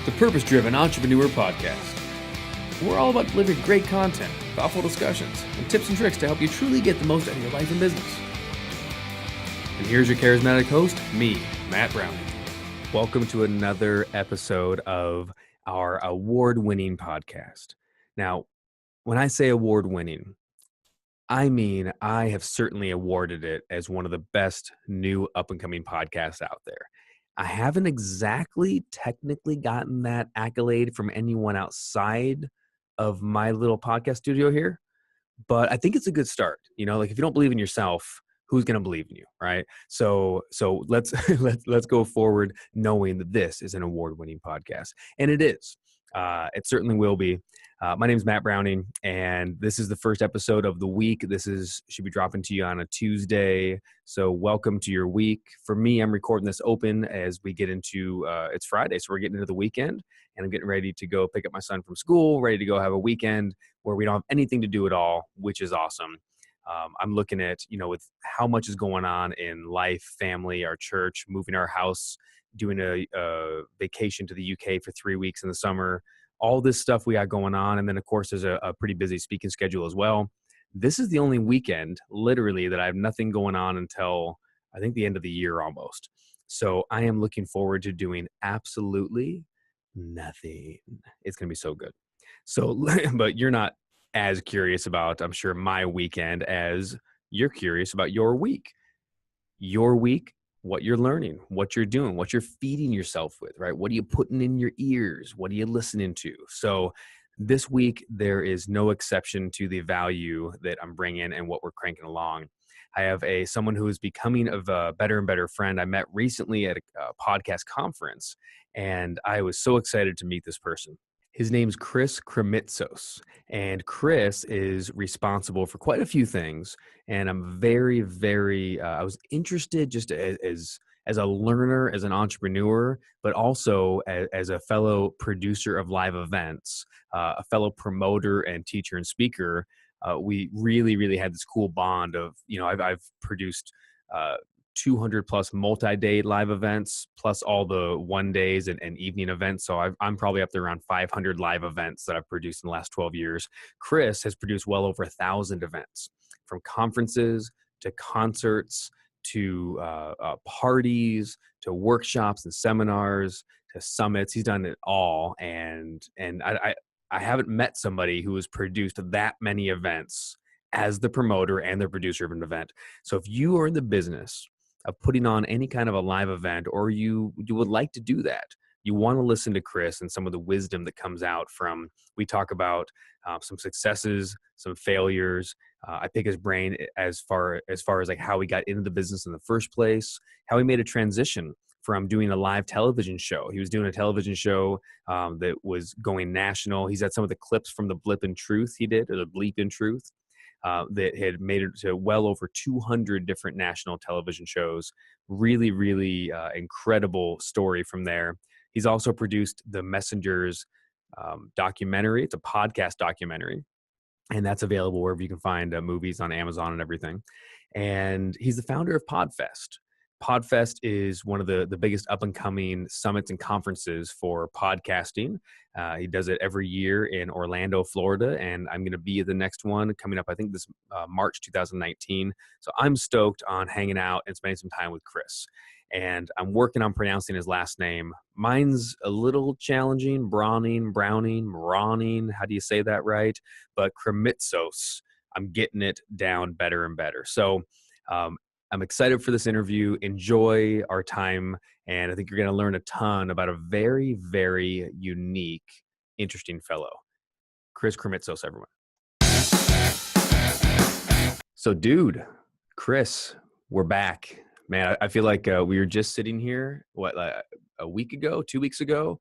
the Purpose-Driven Entrepreneur Podcast. We're all about delivering great content, thoughtful discussions, and tips and tricks to help you truly get the most out of your life and business. And here's your charismatic host, me, Matt Brauning. Welcome to another episode of our award-winning podcast. Now, when I say award-winning, I mean I have certainly awarded it as one of the best new up-and-coming podcasts out there. I haven't exactly technically gotten that accolade from anyone outside of my little podcast studio here, but I think it's a good start. You know, like if you don't believe in yourself, who's going to believe in you, right? So let's let's go forward knowing that this is an award-winning podcast, and it is. It certainly will be. My name is Matt Brauning, and this is the first episode of the week. Should be dropping to you on a Tuesday. So welcome to your week. For me, I'm recording this open as we get into, it's Friday, so we're getting into the weekend, and I'm getting ready to go pick up my son from school, ready to go have a weekend where we don't have anything to do at all, which is awesome. I'm looking at, with how much is going on in life, family, our church, moving our house, doing a vacation to the UK for 3 weeks in the summer, all this stuff we got going on. And then, of course, there's a pretty busy speaking schedule as well. This is the only weekend, literally, that I have nothing going on until, I think, the end of the year almost. So I am looking forward to doing absolutely nothing. It's going to be so good. So, but you're not as curious about, I'm sure, my weekend as you're curious about your week. Your week, what you're learning, what you're doing, what you're feeding yourself with, right? What are you putting in your ears? What are you listening to? So this week, there is no exception to the value that I'm bringing and what we're cranking along. I have someone who is becoming a better and better friend. I met recently at a podcast conference, and I was so excited to meet this person. His name's Chris Krimitsos, and Chris is responsible for quite a few things. And I'm very, very, I was interested just as a learner, as an entrepreneur, but also as a fellow producer of live events, a fellow promoter and teacher and speaker. We really, really had this cool bond of, I've produced 200 plus multi-day live events, plus all the 1 days and evening events. So I'm probably up there around 500 live events that I've produced in the last 12 years. Chris has produced well over 1,000 events, from conferences to concerts to parties to workshops and seminars to summits. He's done it all. And I haven't met somebody who has produced that many events as the promoter and the producer of an event. So if you are in the business of putting on any kind of a live event, or you would like to do that, you want to listen to Chris and some of the wisdom that comes out from, we talk about some successes, some failures. I pick his brain as far as like how he got into the business in the first place, how he made a transition from doing a live television show. He was doing a television show that was going national. He's had some of the clips from the Blip in Truth he did, or the Bleep in Truth. That had made it to well over 200 different national television shows. Really, really incredible story from there. He's also produced the Messengers documentary. It's a podcast documentary, and that's available wherever you can find movies on Amazon and everything. And he's the founder of Podfest. Podfest is one of the biggest up-and-coming summits and conferences for podcasting. He does it every year in Orlando, Florida, and I'm going to be at the next one coming up, I think, this March 2019. So I'm stoked on hanging out and spending some time with Chris. And I'm working on pronouncing his last name. Mine's a little challenging, Brauning, how do you say that right? But Krimitsos, I'm getting it down better and better. So I'm excited for this interview. Enjoy our time. And I think you're going to learn a ton about a very, very unique, interesting fellow. Chris Krimitsos, everyone. So, dude, Chris, we're back. Man, I feel like we were just sitting here, a week ago, 2 weeks ago,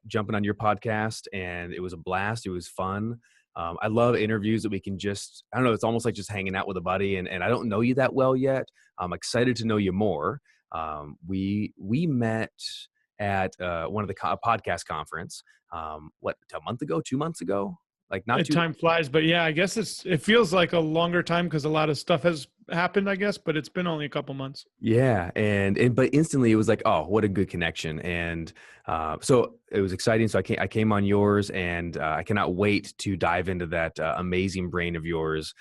jumping on your podcast, and it was a blast. It was fun. I love interviews that we can just, I don't know, it's almost like just hanging out with a buddy, and I don't know you that well yet. I'm excited to know you more. We met at one of the podcast conference, a month ago, 2 months ago? Like not too Time flies, but yeah, I guess it feels like a longer time because a lot of stuff has happened, I guess, but it's been only a couple months. Yeah, and but instantly it was like, oh, what a good connection, and so it was exciting. So I came on yours, and I cannot wait to dive into that amazing brain of yours.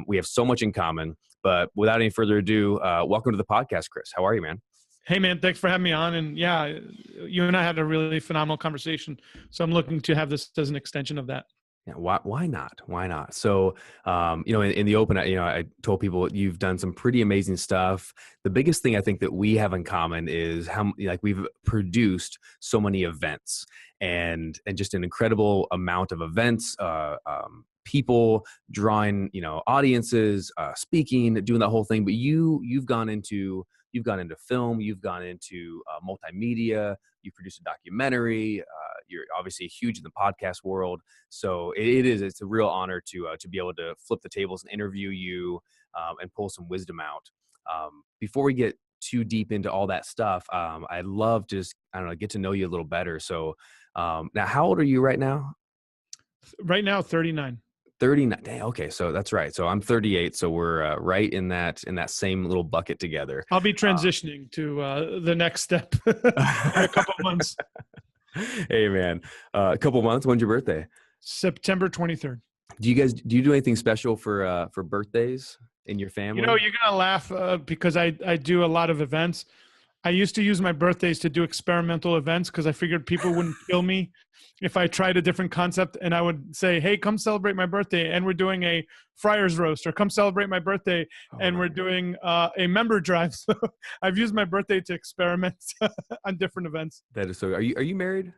We have so much in common. But without any further ado, welcome to the podcast, Chris. How are you, man? Hey man, thanks for having me on. And yeah, you and I had a really phenomenal conversation. So I'm looking to have this as an extension of that. Yeah, why not? Why not? So, in the open, I told people you've done some pretty amazing stuff. The biggest thing I think that we have in common is how like we've produced so many events and just an incredible amount of events. People drawing, audiences, speaking, doing that whole thing. But you've gone into film, you've gone into multimedia, you've produced a documentary. You're obviously huge in the podcast world. So it's a real honor to be able to flip the tables and interview you and pull some wisdom out. Before we get too deep into all that stuff, I'd love to just, I don't know, get to know you a little better. So now, how old are you right now? Right now, 39. 39. Dang, okay, so that's right. So I'm 38. So we're right in that same little bucket together. I'll be transitioning to the next step in a couple of months. Hey man, a couple months. When's your birthday? September 23rd. Do you do anything special for birthdays in your family? You're gonna laugh because I do a lot of events. I used to use my birthdays to do experimental events because I figured people wouldn't kill me if I tried a different concept. And I would say, hey, come celebrate my birthday. And we're doing a Friars roast, or come celebrate my birthday. And we're doing a member drive. So I've used my birthday to experiment on different events. That is so. Are you married?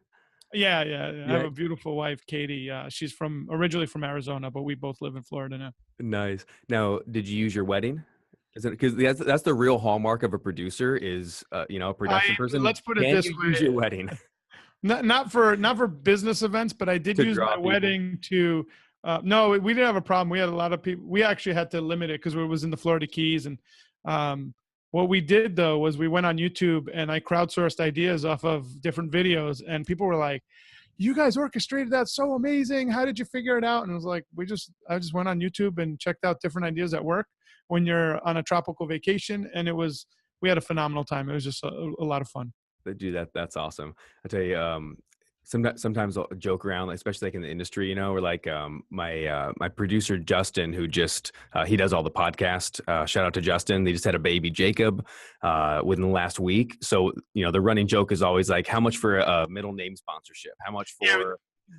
Yeah. I have a beautiful wife, Katie. She's originally from Arizona, but we both live in Florida now. Nice. Now, did you use your wedding? Is it because that's the real hallmark of a producer is a production person? Let's put it this way. Use your wedding? Not for business events, but I did use my wedding to. No, we didn't have a problem. We had a lot of people. We actually had to limit it because it was in the Florida Keys. And what we did though was we went on YouTube and I crowdsourced ideas off of different videos, and people were like, "You guys orchestrated that so amazing! How did you figure it out?" And I was like, I just went on YouTube and checked out different ideas at work when you're on a tropical vacation, and we had a phenomenal time. It was just a lot of fun. Dude, that's awesome. I tell you, sometimes I'll joke around, especially like in the industry, we're like my producer Justin, who just he does all the podcast. Shout out to Justin. They just had a baby, Jacob, within the last week. So the running joke is always like, how much for a middle name sponsorship? How much for? Yeah.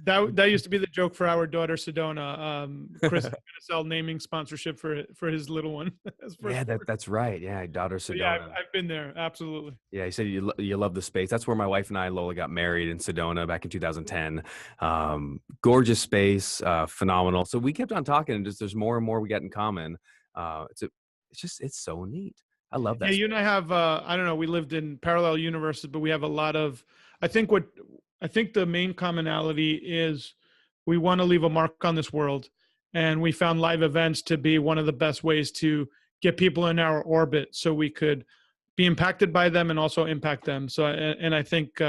That used to be the joke for our daughter Sedona. Chris is going to sell naming sponsorship for his little one. Yeah, that's right. Yeah, daughter Sedona. Yeah, I've been there. Absolutely. Yeah, you said you love the space. That's where my wife and I, Lola, got married in Sedona back in 2010. Gorgeous space, phenomenal. So we kept on talking, and just there's more and more we got in common. It's so neat. I love that. Yeah, you and I have I don't know. We lived in parallel universes, but we have a lot of. I think the main commonality is we want to leave a mark on this world, and we found live events to be one of the best ways to get people in our orbit so we could be impacted by them and also impact them. So, and I think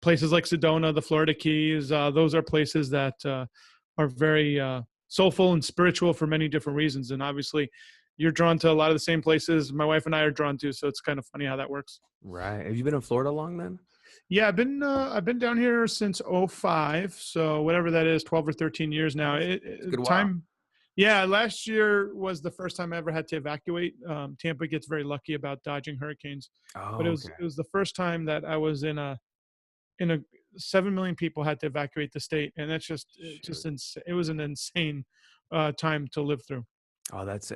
places like Sedona, the Florida Keys, those are places that are very soulful and spiritual for many different reasons. And obviously you're drawn to a lot of the same places my wife and I are drawn to. So it's kind of funny how that works. Right. Have you been in Florida long then? Yeah, I've been down here since 2005. So whatever that is, 12 or 13 years now. Time. Yeah, last year was the first time I ever had to evacuate. Tampa gets very lucky about dodging hurricanes, but it was the first time that I was in a 7 million people had to evacuate the state, and that's just insane. It was an insane time to live through. Oh, that's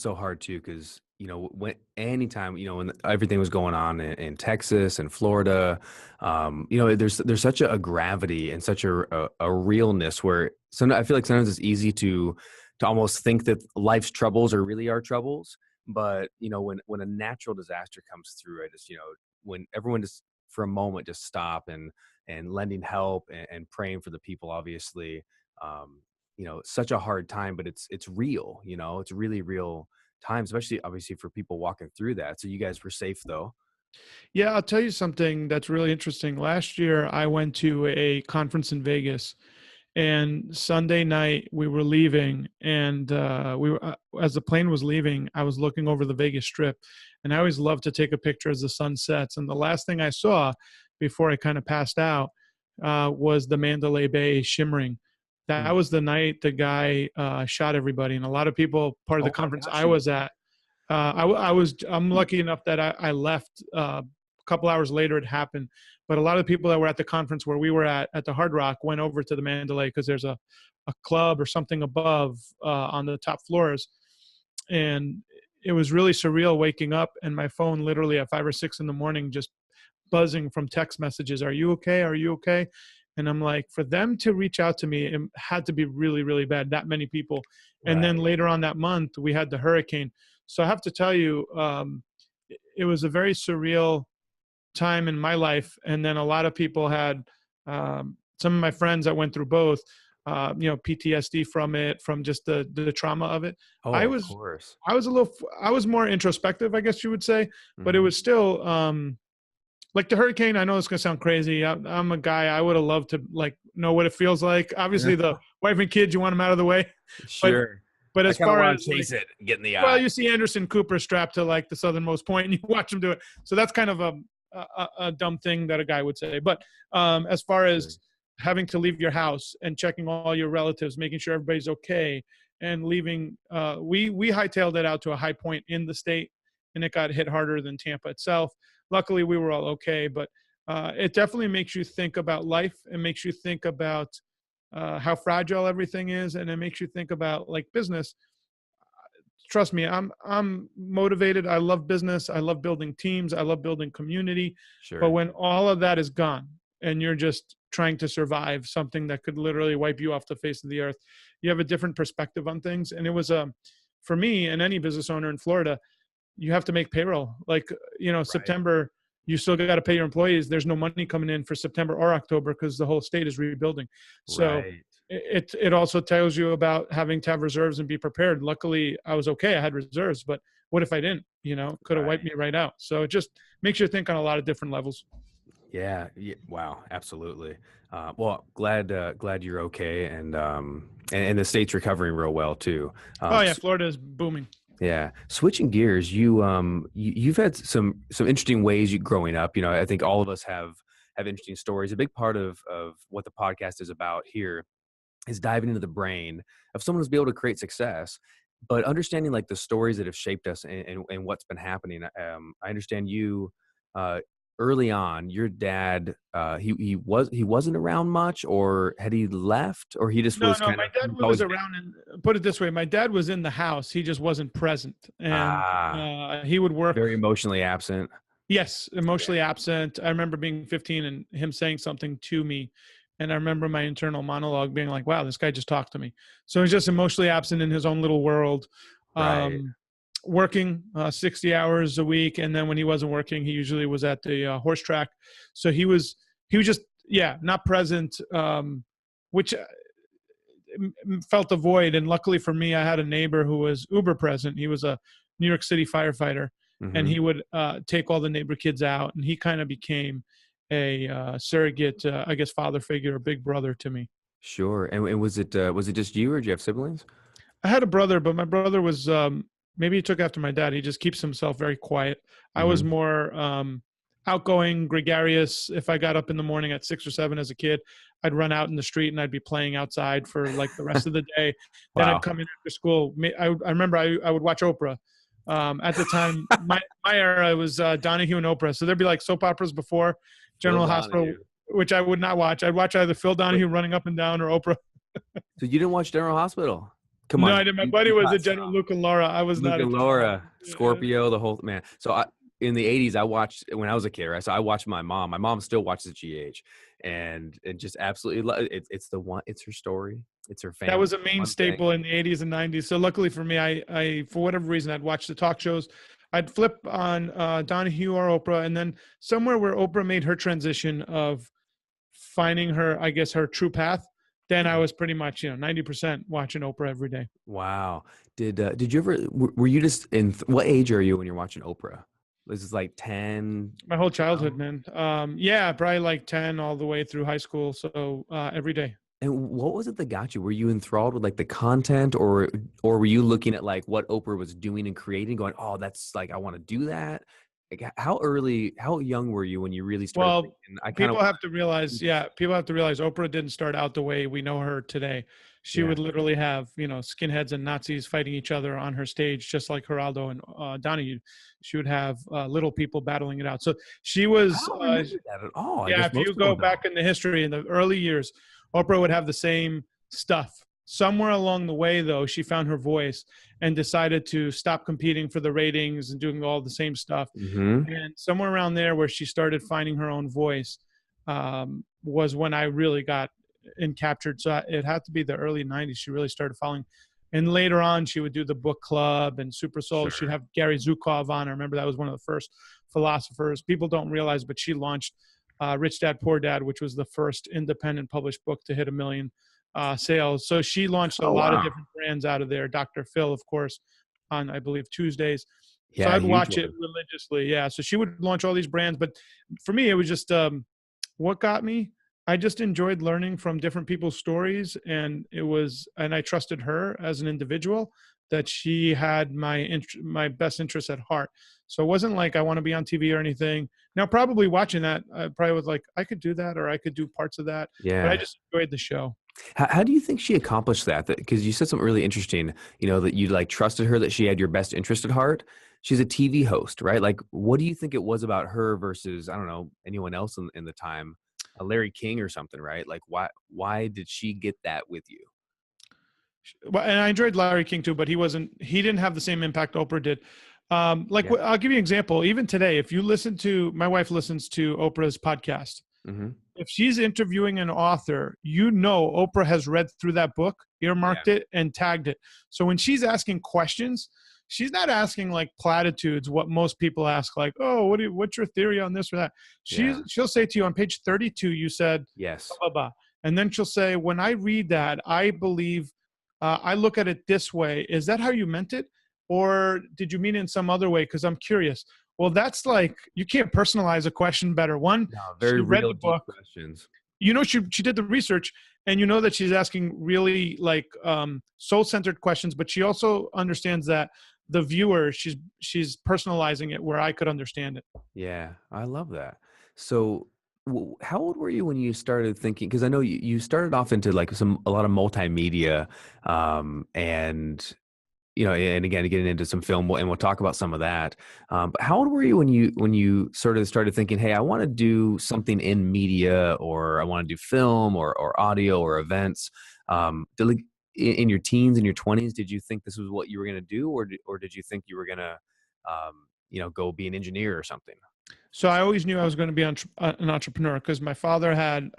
so hard too, because when everything was going on in Texas and Florida, there's such a gravity and such a realness where I feel like sometimes it's easy to almost think that life's troubles are really our troubles, but when a natural disaster comes through, I just when everyone just for a moment just stop and lending help and praying for the people, obviously. Such a hard time, but it's real, it's really real time, especially obviously for people walking through that. So you guys were safe though. Yeah, I'll tell you something that's really interesting. Last year I went to a conference in Vegas, And Sunday night we were leaving, and as the plane was leaving, I was looking over the Vegas Strip, and I always love to take a picture as the sun sets. And the last thing I saw before I kind of passed out was the Mandalay Bay shimmering. That was the night the guy shot everybody, and a lot of people, part of the conference I was at, I'm lucky enough that I left a couple hours later. It happened, but a lot of people that were at the conference where we were at the Hard Rock went over to the Mandalay because there's a club or something above on the top floors, and it was really surreal waking up and my phone literally at 5 or 6 in the morning just buzzing from text messages. Are you okay? Are you okay? And I'm like, for them to reach out to me, it had to be really, really bad. That many people. And then later on that month, we had the hurricane. So I have to tell you, it was a very surreal time in my life. And then a lot of people had, some of my friends that went through both, PTSD from it, from just the trauma of it. Of course. I was more introspective, I guess you would say, but it was still, like the hurricane. I know it's gonna sound crazy. I'm a guy. I would have loved to know what it feels like. Obviously, the wife and kids, you want them out of the way. Sure. But as far as chase it, get in the eye. well, you see Anderson Cooper strapped to like the southernmost point, and you watch him do it. So that's kind of a dumb thing that a guy would say. But as far as having to leave your house and checking all your relatives, making sure everybody's okay, and leaving, we hightailed it out to a high point in the state, and it got hit harder than Tampa itself. Luckily, we were all okay, but it definitely makes you think about life. It makes you think about how fragile everything is, and it makes you think about like business. Trust me, I'm motivated. I love business. I love building teams. I love building community. Sure. But when all of that is gone and you're just trying to survive something that could literally wipe you off the face of the earth, you have a different perspective on things. And it was for me and any business owner in Florida, you have to make payroll. Like, September, you still got to pay your employees. There's no money coming in for September or October because the whole state is rebuilding. So it also tells you about having to have reserves and be prepared. Luckily, I was okay. I had reserves, but what if I didn't? Could have wiped me right out. So it just makes you think on a lot of different levels. Yeah. Wow. Absolutely. Well, glad you're okay, and the state's recovering real well too. Florida is booming. Yeah. Switching gears, you've had some interesting ways growing up. I think all of us have interesting stories. A big part of what the podcast is about here is diving into the brain of someone who's be able to create success, but understanding like the stories that have shaped us and what's been happening. I understand you, early on, your dad, he wasn't around much, or had he left, or he just was kind of. My dad was around, and put it this way, my dad was in the house. He just wasn't present, and he would work. Very emotionally absent. Yes, emotionally absent. I remember being 15 and him saying something to me, and I remember my internal monologue being like, "Wow, this guy just talked to me." So he's just emotionally absent in his own little world. Right. Working 60 hours a week, and then when he wasn't working, he usually was at the horse track. So he was just not present, which felt a void. And luckily for me, I had a neighbor who was uber present. He was a New York City firefighter, and he would take all the neighbor kids out, and he kind of became a surrogate, I guess, father figure, a big brother to me. Sure. And was it just you, or did you have siblings? I had a brother, but my brother was maybe he took after my dad. He just keeps himself very quiet. I was more outgoing, gregarious. If I got up in the morning at 6 or 7 as a kid, I'd run out in the street and I'd be playing outside for like the rest of the day. Then I'd come in after school. I remember I would watch Oprah. At the time, my era was Donahue and Oprah. So there'd be like soap operas before General Hospital, which I would not watch. I'd watch either Phil Donahue running up and down or Oprah. So you didn't watch General Hospital? Come on. No, I didn't. My buddy was a General Luke and Laura. I was not. Luke and Laura, Scorpio, the whole man. So in the 80s, I watched when I was a kid, right? So I watched my mom. My mom still watches GH, and just absolutely it's the one. It's her story. It's her family. That was a main staple in the 80s and 90s. So luckily for me, I for whatever reason, I'd watch the talk shows. I'd flip on Donahue or Oprah, and then somewhere where Oprah made her transition of finding her, I guess, her true path. Then I was pretty much, 90% watching Oprah every day. Wow. Did you ever, were you just what age are you when you're watching Oprah? This is like 10? My whole childhood, man. Probably like 10 all the way through high school. So every day. And what was it that got you? Were you enthralled with like the content, or were you looking at like what Oprah was doing and creating, going, "Oh, that's like I want to do that." Like how young were you when you really started Well, thinking, "I kind of people want have to to realize, do this"? yeah, people have to realize Oprah didn't start out the way we know her today. She Yeah. would literally have, skinheads and Nazis fighting each other on her stage, just like Geraldo and Donahue. She would have little people battling it out. So she I was, don't remember that at all. I yeah, guess if you most people go don't. back in the history in the early years, Oprah would have the same stuff. Somewhere along the way, though, she found her voice and decided to stop competing for the ratings and doing all the same stuff. Mhm. And somewhere around there, where she started finding her own voice, was when I really got captured. So it had to be the early '90s. She really started following. And later on, she would do the book club and Super Soul. She'd Sure. have Gary Zukov on. I remember that was one of the first philosophers. People don't realize, but she launched Rich Dad Poor Dad, which was the first independent published book to hit 1 million sales. So she launched a Oh, lot of wow. different brands out of there. Dr. Phil, of course, on I believe Tuesdays. So Yeah, I'd huge watch it one. religiously. Yeah. So she would launch all these brands, but for me, it was just what got me. I just enjoyed learning from different people's stories, and I trusted her as an individual, that she had my best interests at heart. So it wasn't like I want to be on TV or anything. Now, probably watching that, I probably was like, I could do that, or I could do parts of that, but I Yeah. just enjoyed the show. How do you think she accomplished that? Because you said something really interesting, that you like trusted her, that she had your best interest at heart. She's a TV host, right? Like, what do you think it was about her versus, I don't know, anyone else in the time, Larry King or something, right? Like, why did she get that with you? Well, and I enjoyed Larry King too, but he didn't have the same impact Oprah did. Like, Yeah. I'll give you an example. Even today, if you my wife listens to Oprah's podcast. Hmm. If she's interviewing an author, Oprah has read through that book, Yeah. earmarked it, and tagged it. So when she's asking questions, she's not asking like platitudes, what most people ask, like, "Oh, what's your theory on this or that?" Yeah. She'll say to you on page 32, you said, Yes. blah, blah, blah. And then she'll say, "When I read that, I believe I look at it this way. Is that how you meant it? Or did you mean it in some other way? Because I'm curious." Well, that's like, you can't personalize a question better. One, No, she very read real, the deep book. questions. She did the research, and that she's asking really like soul-centered questions, but she also understands that the viewer, she's personalizing it where I could understand it. Yeah, I love that. So, how old were you when you started thinking? Because I know you started off into like a lot of multimedia, and and again, getting into some film, and we'll talk about some of that. But how old were you when you sort of started thinking, "Hey, I want to do something in media, or I want to do film, or audio, or events"? Like in your teens and your 20s, did you think this was what you were going to do, or did you think you were going to, go be an engineer or something? So I always knew I was going to be an entrepreneur, because my father had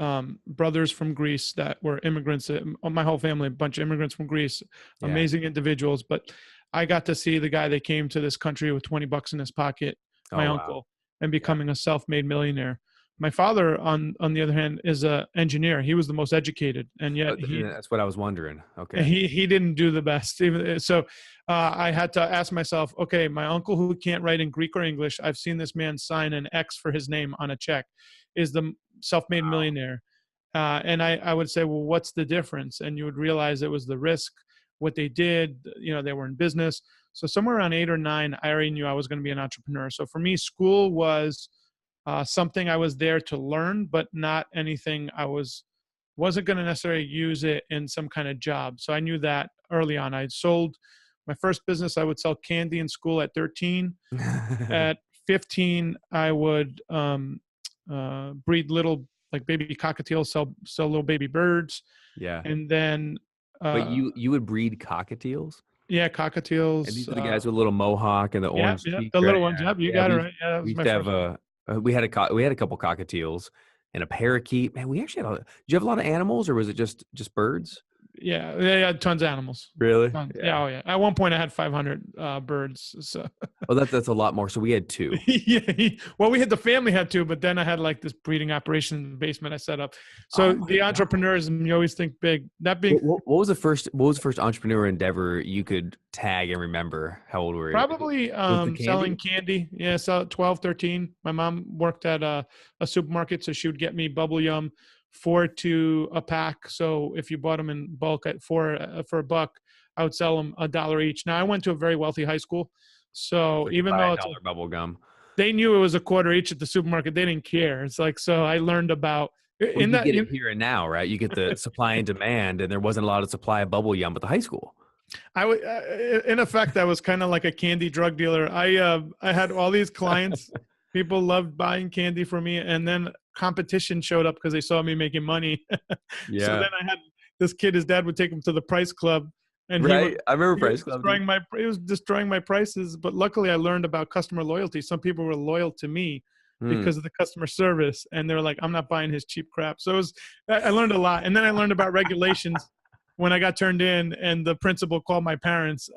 brothers from Greece that were immigrants. My whole family, a bunch of immigrants from Greece, Yeah. amazing individuals. But I got to see the guy that came to this country with 20 bucks in his pocket, my Oh, wow. uncle, and Yeah. becoming a self-made millionaire. My father, on the other hand, is an engineer. He was the most educated, and yet That's what I was wondering. Okay. he didn't do the best. So I had to ask myself, okay, my uncle who can't write in Greek or English, I've seen this man sign an X for his name on a check, is the self-made Wow. millionaire. And I would say, well, what's the difference? And you would realize it was the risk, what they did. They were in business. So somewhere around 8 or 9, I already knew I was going to be an entrepreneur. So for me, school was something I was there to learn, but not anything wasn't going to necessarily use it in some kind of job. So I knew that early on. I sold my first business. I would sell candy in school at 13. At 15, I would breed little like baby cockatiels, sell little baby birds, Yeah. and then But uh, you would breed cockatiels? yeah, And cockatiels. these are the guys with a little mohawk and the Yeah, orange yeah, cheek, the right? little ones. Yeah. Yep, you Yeah, got it right. Yeah, that we was used my to have first. we had a couple cockatiels and a parakeet. Man, we actually had did you have a lot of animals, or was it just birds? Yeah, they had tons of animals. Really? Tons. Yeah. Yeah, oh yeah. At one point, I had 500 birds. So Oh, that's a lot more. So we had two. yeah, well, we had the family had to, but then I had like this breeding operation in the basement I set up. Oh So my the God. entrepreneurs, you always think big. That being What was the first entrepreneur endeavor you could tag and remember? How old were you? probably Was it the selling candy? candy. Yeah, so 12, 13. My mom worked at a supermarket, so she would get me bubble yum 4 to a pack. So if you bought them in bulk at for $1, I would sell them $1 each. Now I went to a very wealthy high school, so So you even buy though a it's dollar bubble gum. they knew it was a quarter each at the supermarket, they didn't care. It's like, so I learned about Well, in you that. get it here and now, right? You get the supply and demand, and there wasn't a lot of supply of bubble yum at the high school. In effect, I was kind of like a candy drug dealer. I had all these clients. People loved buying candy from me, and then competition showed up because they saw me making money. So Yeah. then I had this kid. His dad would take him to the price club, and Right. I remember Price Club. he was destroying my prices. But luckily, I learned about customer loyalty. Some people were loyal to me Hmm. because of the customer service, and they're like, I'm not buying his cheap crap. So I learned a lot, and then I learned about regulations when I got turned in, and the principal called my parents,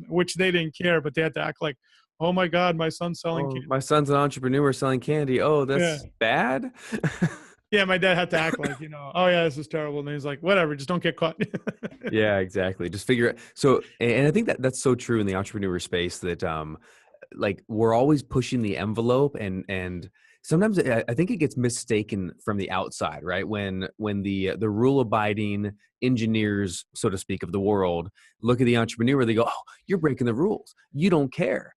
which they didn't care, but they had to act like, oh my God, my son's selling Oh, candy. my son's an entrepreneur selling candy. Oh, Yeah. that's bad. Yeah, my dad had to act like, oh yeah, this is terrible. And he's like, whatever, just don't get caught. Yeah, exactly. Just figure it. So, and I think that that's so true in the entrepreneur space that, like we're always pushing the envelope and sometimes I think it gets mistaken from the outside, right? When the rule abiding engineers, so to speak, of the world look at the entrepreneur, they go, oh, you're breaking the rules. You don't care.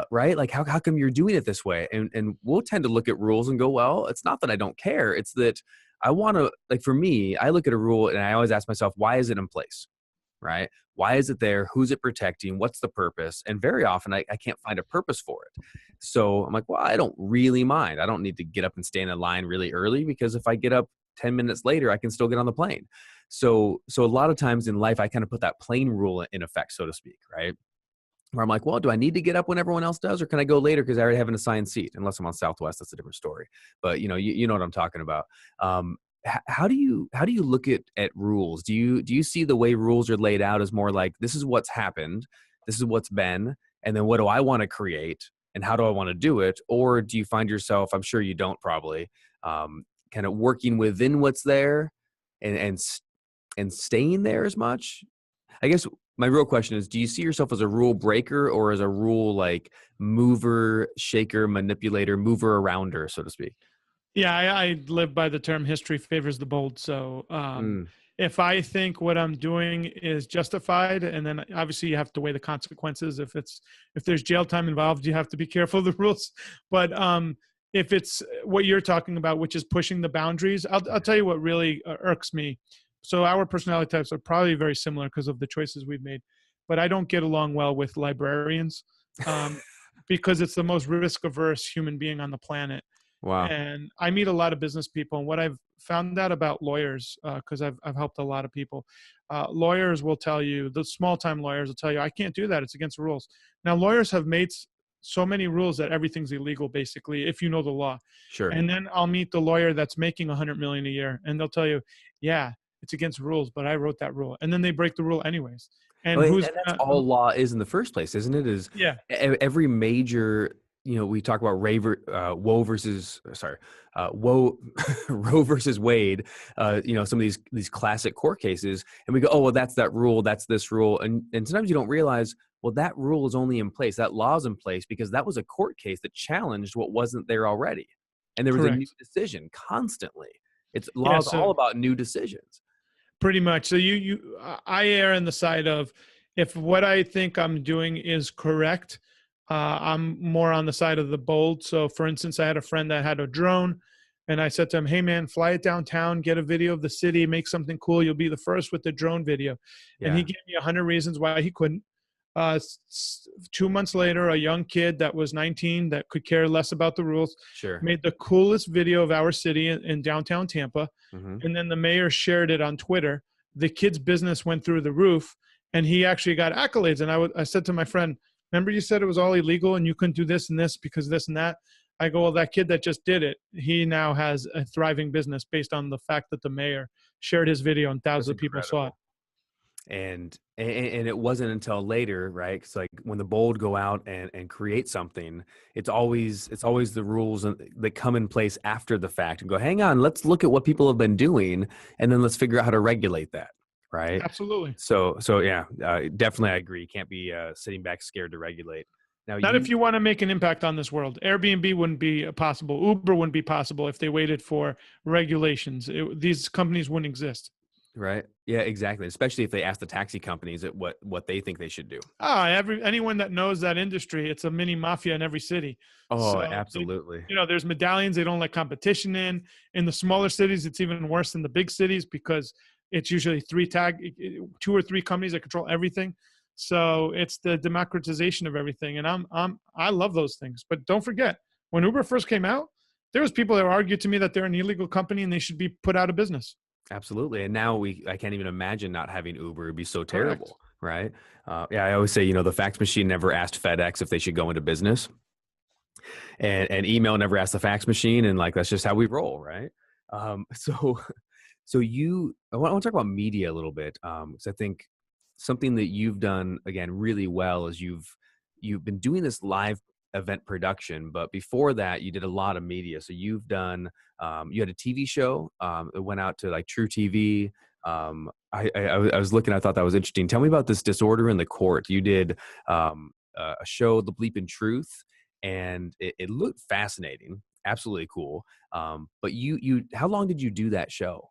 Right? Like how come you're doing it this way? And we'll tend to look at rules and go, well, it's not that I don't care. It's that I want to, like for me, I look at a rule and I always ask myself, why is it in place? Right? Why is it there? Who's it protecting? What's the purpose? And very often I can't find a purpose for it. So I'm like, well, I don't really mind. I don't need to get up and stand in line really early because if I get up 10 minutes later, I can still get on the plane. So a lot of times in life, I kind of put that plane rule in effect, so to speak, right? Where I'm like, well, do I need to get up when everyone else does, or can I go later because I already have an assigned seat? Unless I'm on Southwest, that's a different story. But you know what I'm talking about. How do you look at rules? Do you see the way rules are laid out as more like this is what's happened, this is what's been, and then what do I want to create, and how do I want to do it? Or do you find yourself, I'm sure you don't probably, kind of working within what's there and staying there as much? I guess my real question is, do you see yourself as a rule breaker or as a rule like mover, shaker, manipulator, mover arounder, so to speak? Yeah, I live by the term history favors the bold. So Mm, if I think what I'm doing is justified, and then obviously you have to weigh the consequences. If there's jail time involved, you have to be careful of the rules. But if it's what you're talking about, which is pushing the boundaries, I'll tell you what really irks me. So our personality types are probably very similar because of the choices we've made. But I don't get along well with librarians because it's the most risk averse human being on the planet. wow. And I meet a lot of business people, and what I've found out about lawyers, because I've helped a lot of people, lawyers will tell you, the small time lawyers will tell you, I can't do that, it's against the rules. Now lawyers have made so many rules that everything's illegal basically if you know the law. Sure. And then I'll meet the lawyer that's making 100 million a year, and they'll tell you, yeah, it's against rules, but I wrote that rule, and then they break the rule anyways. And Well, who's and that's gonna, all law is in the first place, isn't it? Is yeah, every major, we talk about Woe versus, sorry, Woe, Roe versus Wade, some of these classic court cases, and we go, oh, well, that's that rule, that's this rule. And sometimes you don't realize, well, that rule is only in place, that law is in place because that was a court case that challenged what wasn't there already. And there was a new correct. decision constantly. It's Yeah, laws so all about new decisions. pretty much. So I err on the side of if what I think I'm doing is correct, I'm more on the side of the bold. So for instance, I had a friend that had a drone, and I said to him, hey man, fly it downtown, get a video of the city, make something cool. You'll be the first with the drone video. And he Yeah, gave me 100 reasons why he couldn't. 2 months later, a young kid that was 19 that could care less about the rules sure. made the coolest video of our city in downtown Tampa. Hmm. And then the mayor shared it on Twitter. The kid's business went through the roof, and he actually got accolades. And I said to my friend, remember you said it was all illegal and you couldn't do this and this because this and that? I go, well, that kid that just did it, he now has a thriving business based on the fact that the mayor shared his video and thousands That's of people saw it. incredible. And it wasn't until later, right? Because like when the bold go out and create something, it's always the rules that come in place after the fact and go, hang on, let's look at what people have been doing, and then let's figure out how to regulate that, right? Absolutely. So yeah, definitely I agree. You can't be sitting back scared to regulate. Now Not if you you want to make an impact on this world. Airbnb wouldn't be possible. Uber wouldn't be possible if they waited for regulations. These companies wouldn't exist. right? Yeah, exactly. Especially if they ask the taxi companies at what they think they should do. Anyone that knows that industry, it's a mini mafia in every city. Oh, So absolutely. there's medallions they don't let competition in. In the smaller cities, it's even worse than the big cities because it's usually two or three companies that control everything. So it's the democratization of everything, and I love those things. But don't forget, when Uber first came out, there was people that argued to me that they're an illegal company and they should be put out of business. Absolutely. And now I can't even imagine not having Uber. It'd be so Correct. terrible, right? Yeah, I always say, the fax machine never asked FedEx if they should go into business, and email never asked the fax machine, and like that's just how we roll, right? So, I want to talk about media a little bit, because I think something that you've done again really well is you've been doing this live event production, but before that you did a lot of media. So you've done you had a TV show that went out to like True TV. I was looking, I thought that was interesting. Tell me about this Disorder in the Court. You did a show, The Bleeping Truth, and it looked fascinating, absolutely cool. But how long did you do that show?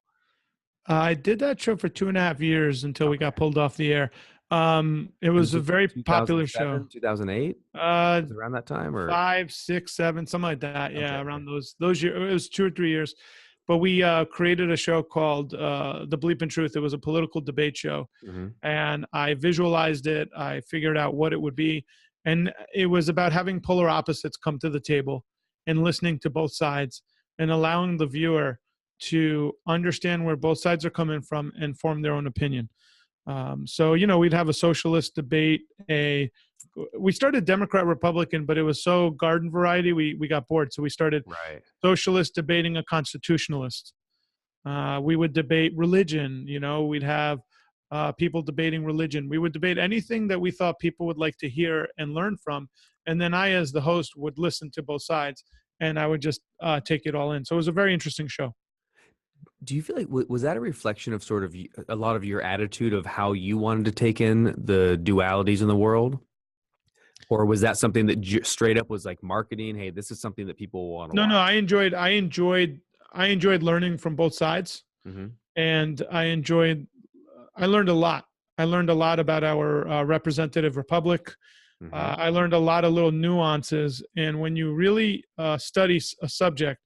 I did that show for 2.5 years until we got Okay. pulled off the air. It And was this a was very popular show. 2007, 2008? Uh, Was it around that time or? 5, 6, 7, something like that. Okay, Yeah, okay. around those years. It was 2 or 3 years. But we created a show called The Bleeping Truth. It was a political debate show, Mhm. and I visualized it. I figured out what it would be, and it was about having polar opposites come to the table and listening to both sides and allowing the viewer to understand where both sides are coming from and form their own opinion. So we'd have a socialist debate. We started Democrat Republican, but it was so garden variety we got bored. So we started Right. socialist debating a constitutionalist. We would debate religion. We'd have people debating religion. We would debate anything that we thought people would like to hear and learn from. And then I, as the host, would listen to both sides, and I would just take it all in. So it was a very interesting show. Do you feel like was that a reflection of sort of a lot of your attitude of how you wanted to take in the dualities in the world? Or was that something that straight up was like marketing? Hey, this is something that people want to No, no, watch. I enjoyed learning from both sides, Hmm. and I learned a lot. I learned a lot about our representative republic. Hmm. I learned a lot of little nuances, and when you really study a subject,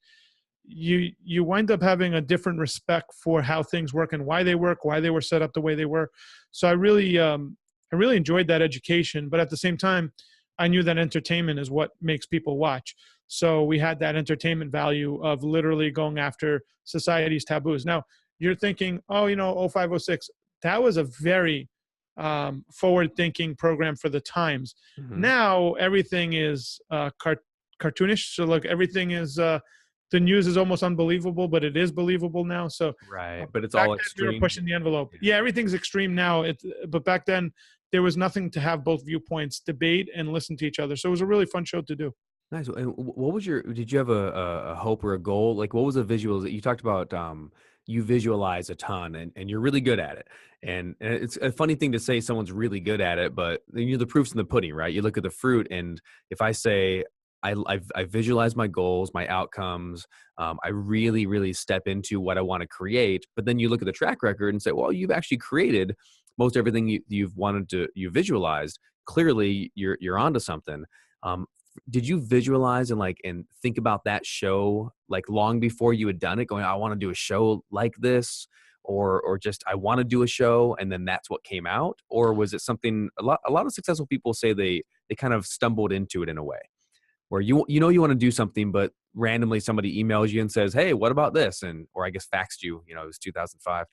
you wind up having a different respect for how things work and why they work, why they were set up the way they were. So I really enjoyed that education, but at the same time, I knew that entertainment is what makes people watch. So we had that entertainment value of literally going after society's taboos. Now you're thinking, oh, 0506, that was a very forward-thinking program for the times. Hmm. Now everything is cartoonish. So like everything is the news is almost unbelievable, but it is believable now. So Right. But it's back all then we were extreme. pushing the envelope. Yeah, everything's extreme now. But back then there was nothing to have both viewpoints debate and listen to each other. So it was a really fun show to do. Nice. And what was did you have a hope or a goal? Like what was the visuals that you talked about? You visualize a ton and you're really good at it. And it's a funny thing to say someone's really good at it, but the proof's in the pudding, right? You look at the fruit, and if I say I visualize my goals, my outcomes, I really, really step into what I want to create, but then you look at the track record and say, well, you've actually created most everything you visualized. Clearly you're onto something. Did you visualize and think about that show like long before you had done it, going, I want to do a show like this, or just I want to do a show, and then that's what came out? Or was it something a lot of successful people say they kind of stumbled into it in a way where you want to do something, but randomly somebody emails you and says, hey, what about this? Or I guess faxed you, it was 2005.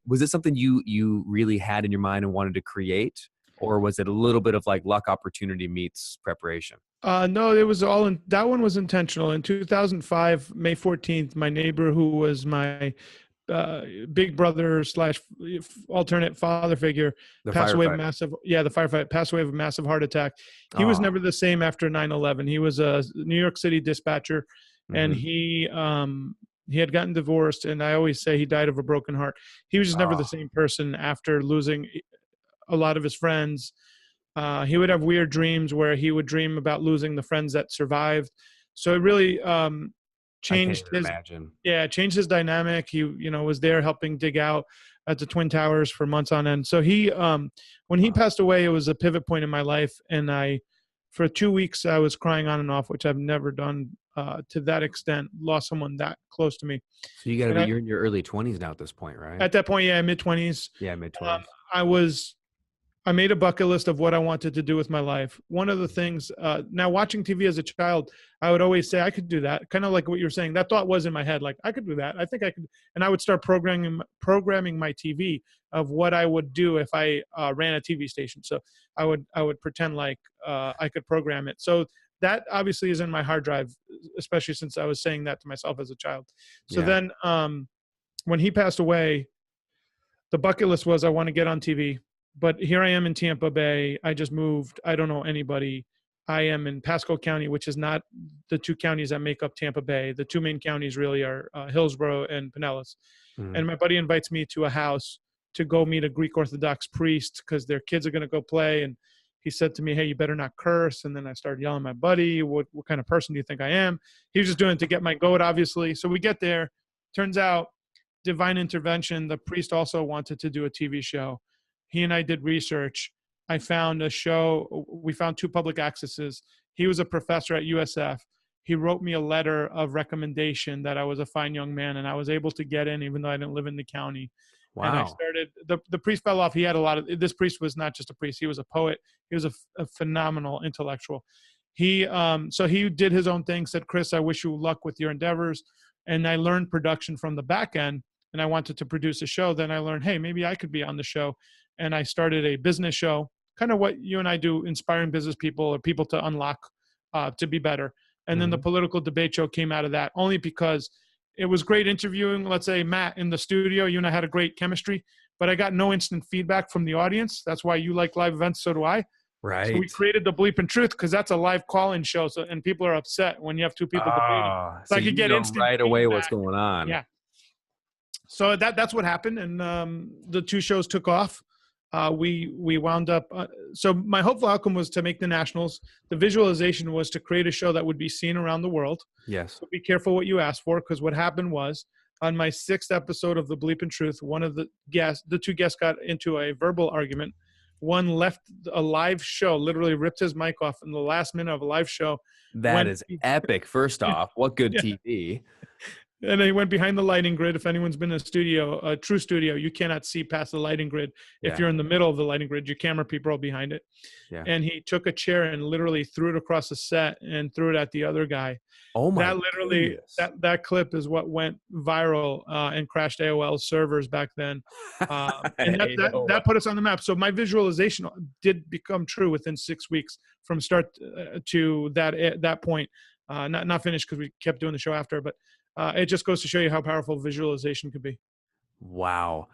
Was it something you really had in your mind and wanted to create? Or was it a little bit of like luck, opportunity meets preparation? No, it was that one was intentional. In 2005, May 14th, my neighbor, who was my uh, big brother slash alternate father figure, The passed away of firefighter. the firefighter passed away of a massive heart attack. He was Oh. never the same after 9/11. He was a New York City dispatcher, and Hmm. he had gotten divorced, and I always say he died of a broken heart. He was just never Oh. the same person after losing a lot of his friends. He would have weird dreams where he would dream about losing the friends that survived. So it really I can't changed even his, imagine. yeah, it changed his dynamic. He, was there helping dig out at the Twin Towers for months on end. So he, when he passed away, it was a pivot point in my life. And for 2 weeks, I was crying on and off, which I've never done to that extent, lost someone that close to me. So you got to And be, you're in your early 20s now at this point, right? at that point, yeah, mid-20s, Yeah, mid um, 20s. I made a bucket list of what I wanted to do with my life. One of the things, now watching TV as a child, I would always say I could do that. Kind of like what you're saying. That thought was in my head, like I could do that. I think I could. And I would start programming my TV of what I would do if I ran a TV station. So I would pretend like I could program it. So that obviously is in my hard drive, especially since I was saying that to myself as a child. So then when he passed away, the bucket list was I want to get on TV. But here I am in Tampa Bay. I just moved. I don't know anybody. I am in Pasco County, which is not the two counties that make up Tampa Bay. The two main counties really are Hillsborough and Pinellas. Mhm. And my buddy invites me to a house to go meet a Greek Orthodox priest because their kids are going to go play. And he said to me, "Hey, you better not curse." And then I started yelling at my buddy, what kind of person do you think I am? He was just doing it to get my goat, obviously. So we get there. Turns out, divine intervention, the priest also wanted to do a TV show. He and I did research. I found a show. We found 2 public accesses. He was a professor at USF. He wrote me a letter of recommendation that I was a fine young man, and I was able to get in even though I didn't live in the county. And I Wow. started, the priest fell off. He had this priest was not just a priest. He was a poet. He was a phenomenal intellectual. So he did his own thing, said, "Chris, I wish you luck with your endeavors." And I learned production from the back end, and I wanted to produce a show. Then I learned, hey, maybe I could be on the show. And I started a business show, kind of what you and I do, inspiring business people or people to unlock, to be better. And then the political debate show came out of that, only because it was great interviewing, let's say, Matt in the studio. You and I had a great chemistry, but I got no instant feedback from the audience. That's why you like live events, so do I. Right. So we created the Bleep and Truth because that's a live call-in show. So, and people are upset when you have 2 people debating. So I you could get know instant right away what's feedback. going on. Yeah. So that's what happened, and the 2 shows took off. We wound up. So my hopeful outcome was to make the nationals. The visualization was to create a show that would be seen around the world. Yes. So be careful what you ask for, because what happened was, on my 6th episode of the Bleep and Truth, one of the 2 guests got into a verbal argument. One left a live show, literally ripped his mic off in the last minute of a live show. That is epic. First off, what good Yeah. TV. And they went behind the lighting grid. If anyone's been in a studio, a true studio, you cannot see past the lighting grid. If you're in the middle of the lighting grid, your camera people are behind it. Yeah. And he took a chair and literally threw it across the set and threw it at the other guy. Oh my That literally, goodness. that clip is what went viral and crashed AOL's servers back then. And that put us on the map. So my visualization did become true within 6 weeks from start to that point. Not finished because we kept doing the show after, but it just goes to show you how powerful visualization could be. Wow.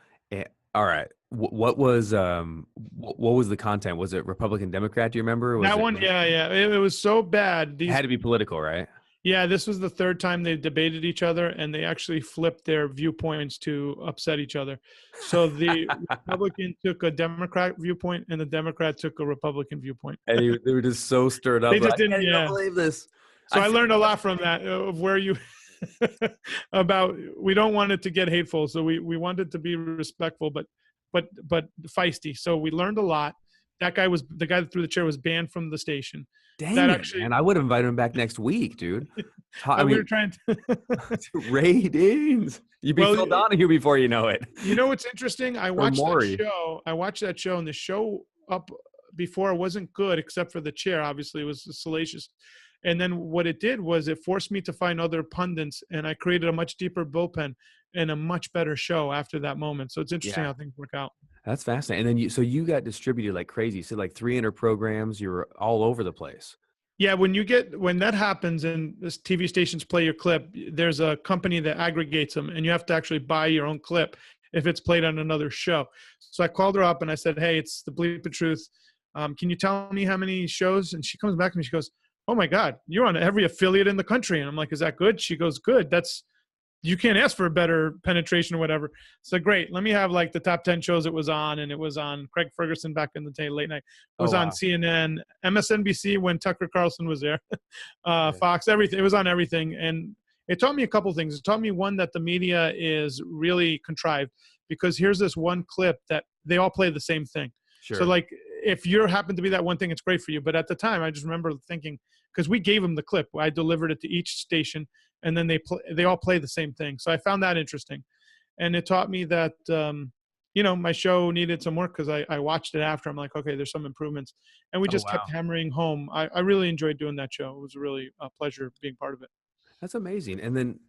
All right. What was the content? Was it Republican Democrat? Do you remember? Yeah. It was so bad. It had to be political, right? Yeah, this was the 3rd time they debated each other, and they actually flipped their viewpoints to upset each other. So the Republican took a Democrat viewpoint, and the Democrat took a Republican viewpoint. And they were just so stirred up. They just didn't. I can't believe this. So I learned a lot from that, of where you about, we don't want it to get hateful, so we wanted to be respectful, but feisty. So we learned a lot. The guy that threw the chair was banned from the station. Dang it, man. I would have invited him back next week, dude. We were trying to ratings. You'd be Phil Donahue before you know it. You know what's interesting? I watched that show, and the show up before wasn't good, except for the chair. Obviously, it was salacious. And then what it did was it forced me to find other pundits, and I created a much deeper bullpen and a much better show after that moment. So it's interesting how things work out. That's fascinating. And then you got distributed like crazy. So like 300 programs, you were all over the place. Yeah, when that happens and this TV stations play your clip, there's a company that aggregates them, and you have to actually buy your own clip if it's played on another show. So I called her up and I said, "Hey, it's the Bleep and Truth. Can you tell me how many shows?" And she comes back to me. She goes, "Oh my God, you're on every affiliate in the country." And I'm like, "Is that good?" She goes, "Good. That's you can't ask for a better penetration or whatever. So great. Let me have like the top 10 shows it was on. And it was on Craig Ferguson back in the day, late night. It Oh was on wow. CNN, MSNBC when Tucker Carlson was there, Yeah. Fox, everything. It was on everything. And it taught me a couple things. It taught me, one, that the media is really contrived, because here's this one clip that they all play the same thing. So Sure. like, if you happen to be that one thing, it's great for you. But at the time, I just remember thinking, because we gave them the clip, I delivered it to each station, and then they all play the same thing. So I found that interesting, and it taught me that my show needed some work, because I watched it after. I'm like, okay, there's some improvements, and we Oh just wow. kept hammering home. I really enjoyed doing that show. It was really a pleasure being part of it. That's amazing. And then,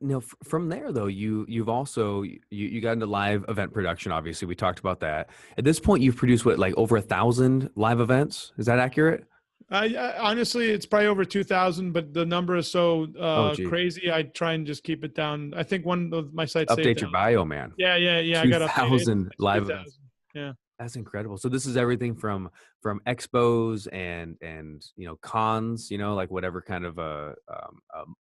from there though, you've also you got into live event production. Obviously, we talked about that. At this point, you've produced what, like over 1,000 live events? Is that accurate? Honestly, it's probably over 2,000, but the number is so Oh, geez. crazy. I try and just keep it down. I think one of my sites saved Update your down. bio, man. Yeah. I got updated. 2,000 It's live 2,000. events. Yeah. That's incredible. So this is everything from expos and cons, like whatever kind of a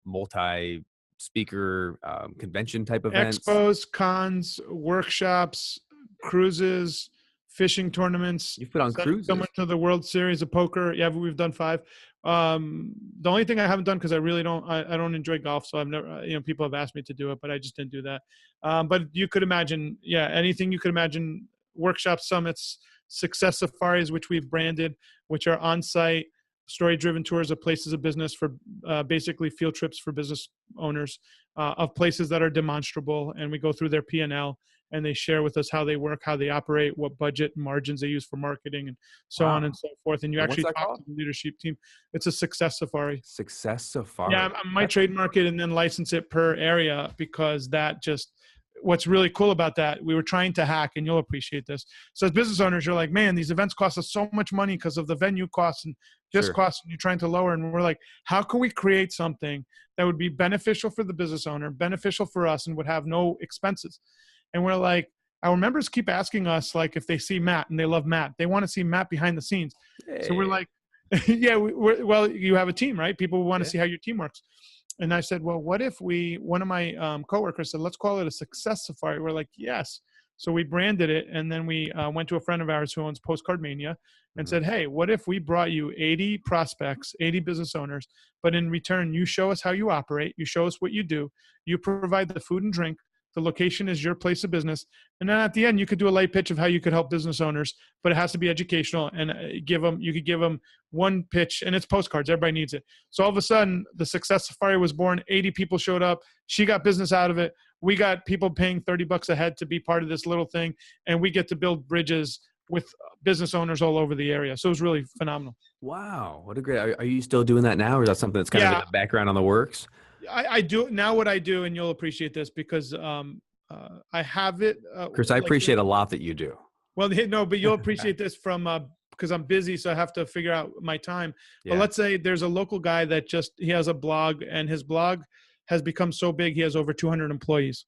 multi speaker convention type events. Expos, cons, workshops, cruises, fishing tournaments. You've put on cruises. Someone to the World Series of Poker. Yeah, we've done 5. The only thing I haven't done, because I really don't, I don't enjoy golf, so I've never, people have asked me to do it, but I just didn't do that. But you could imagine, anything you could imagine: workshops, summits, success safaris, which we've branded, which are on-site, story-driven tours of places of business for basically field trips for business owners of places that are demonstrable, and we go through their P&L, and they share with us how they work, how they operate, what budget margins they use for marketing, and so on and so forth. And you And what's actually that talk called? to the leadership team. It's a success safari. Success Safari. Yeah, I might trademark it and then license it per area, because that just, what's really cool about that, we were trying to hack, and you'll appreciate this. So as business owners, you're like, man, these events cost us so much money because of the venue costs and this Sure. cost, and you're trying to lower. And we're like, how can we create something that would be beneficial for the business owner, beneficial for us, and would have no expenses? And we're like, our members keep asking us, like, if they see Matt, and they love Matt, they want to see Matt behind the scenes. Hey. So we're like, yeah, well, you have a team, right? People want to see how your team works. And I said, well, what if one of my coworkers said, let's call it a success safari. We're like, yes. So we branded it. And then we went to a friend of ours who owns Postcard Mania and said, hey, what if we brought you 80 prospects, 80 business owners, but in return, you show us how you operate. You show us what you do. You provide the food and drink. The location is your place of business. And then at the end, you could do a light pitch of how you could help business owners, but it has to be educational, and you could give them one pitch, and it's postcards. Everybody needs it. So all of a sudden, the Success Safari was born. 80 people showed up. She got business out of it. We got people paying $30 a head to be part of this little thing, and we get to build bridges with business owners all over the area. So it was really phenomenal. Wow. What a great, are you still doing that now, or is that something that's kind of in the background on the works? I do now. What I do, and you'll appreciate this, because I have it. Chris, I appreciate a lot that you do. Well, no, but you'll appreciate this from because I'm busy, so I have to figure out my time. Yeah. But let's say there's a local guy that he has a blog, and his blog has become so big, he has over 200 employees.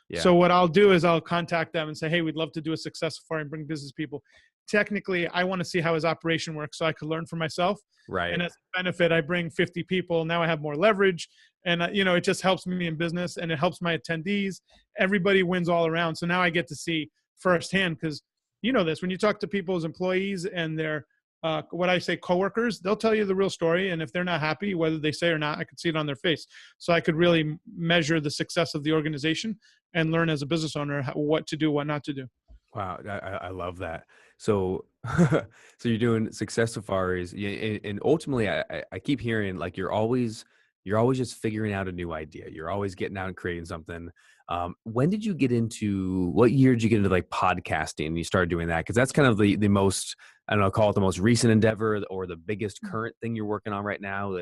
Yeah. So what I'll do is I'll contact them and say, hey, we'd love to do a success safari and bring business people. Technically, I want to see how his operation works so I could learn for myself. Right. And as a benefit, I bring 50 people. Now I have more leverage. And, it just helps me in business, and it helps my attendees. Everybody wins all around. So now I get to see firsthand, because you know this, when you talk to people's employees and their, what I say, coworkers, they'll tell you the real story. And if they're not happy, whether they say or not, I could see it on their face. So I could really measure the success of the organization and learn as a business owner what to do, what not to do. Wow. I love that. So, so you're doing success safaris, and ultimately I keep hearing, like, you're always just figuring out a new idea. You're always getting out and creating something. When did you get into, what year did you get into like podcasting and you started doing that? Cause that's kind of the most, I don't know, call it the most recent endeavor or the biggest current thing you're working on right now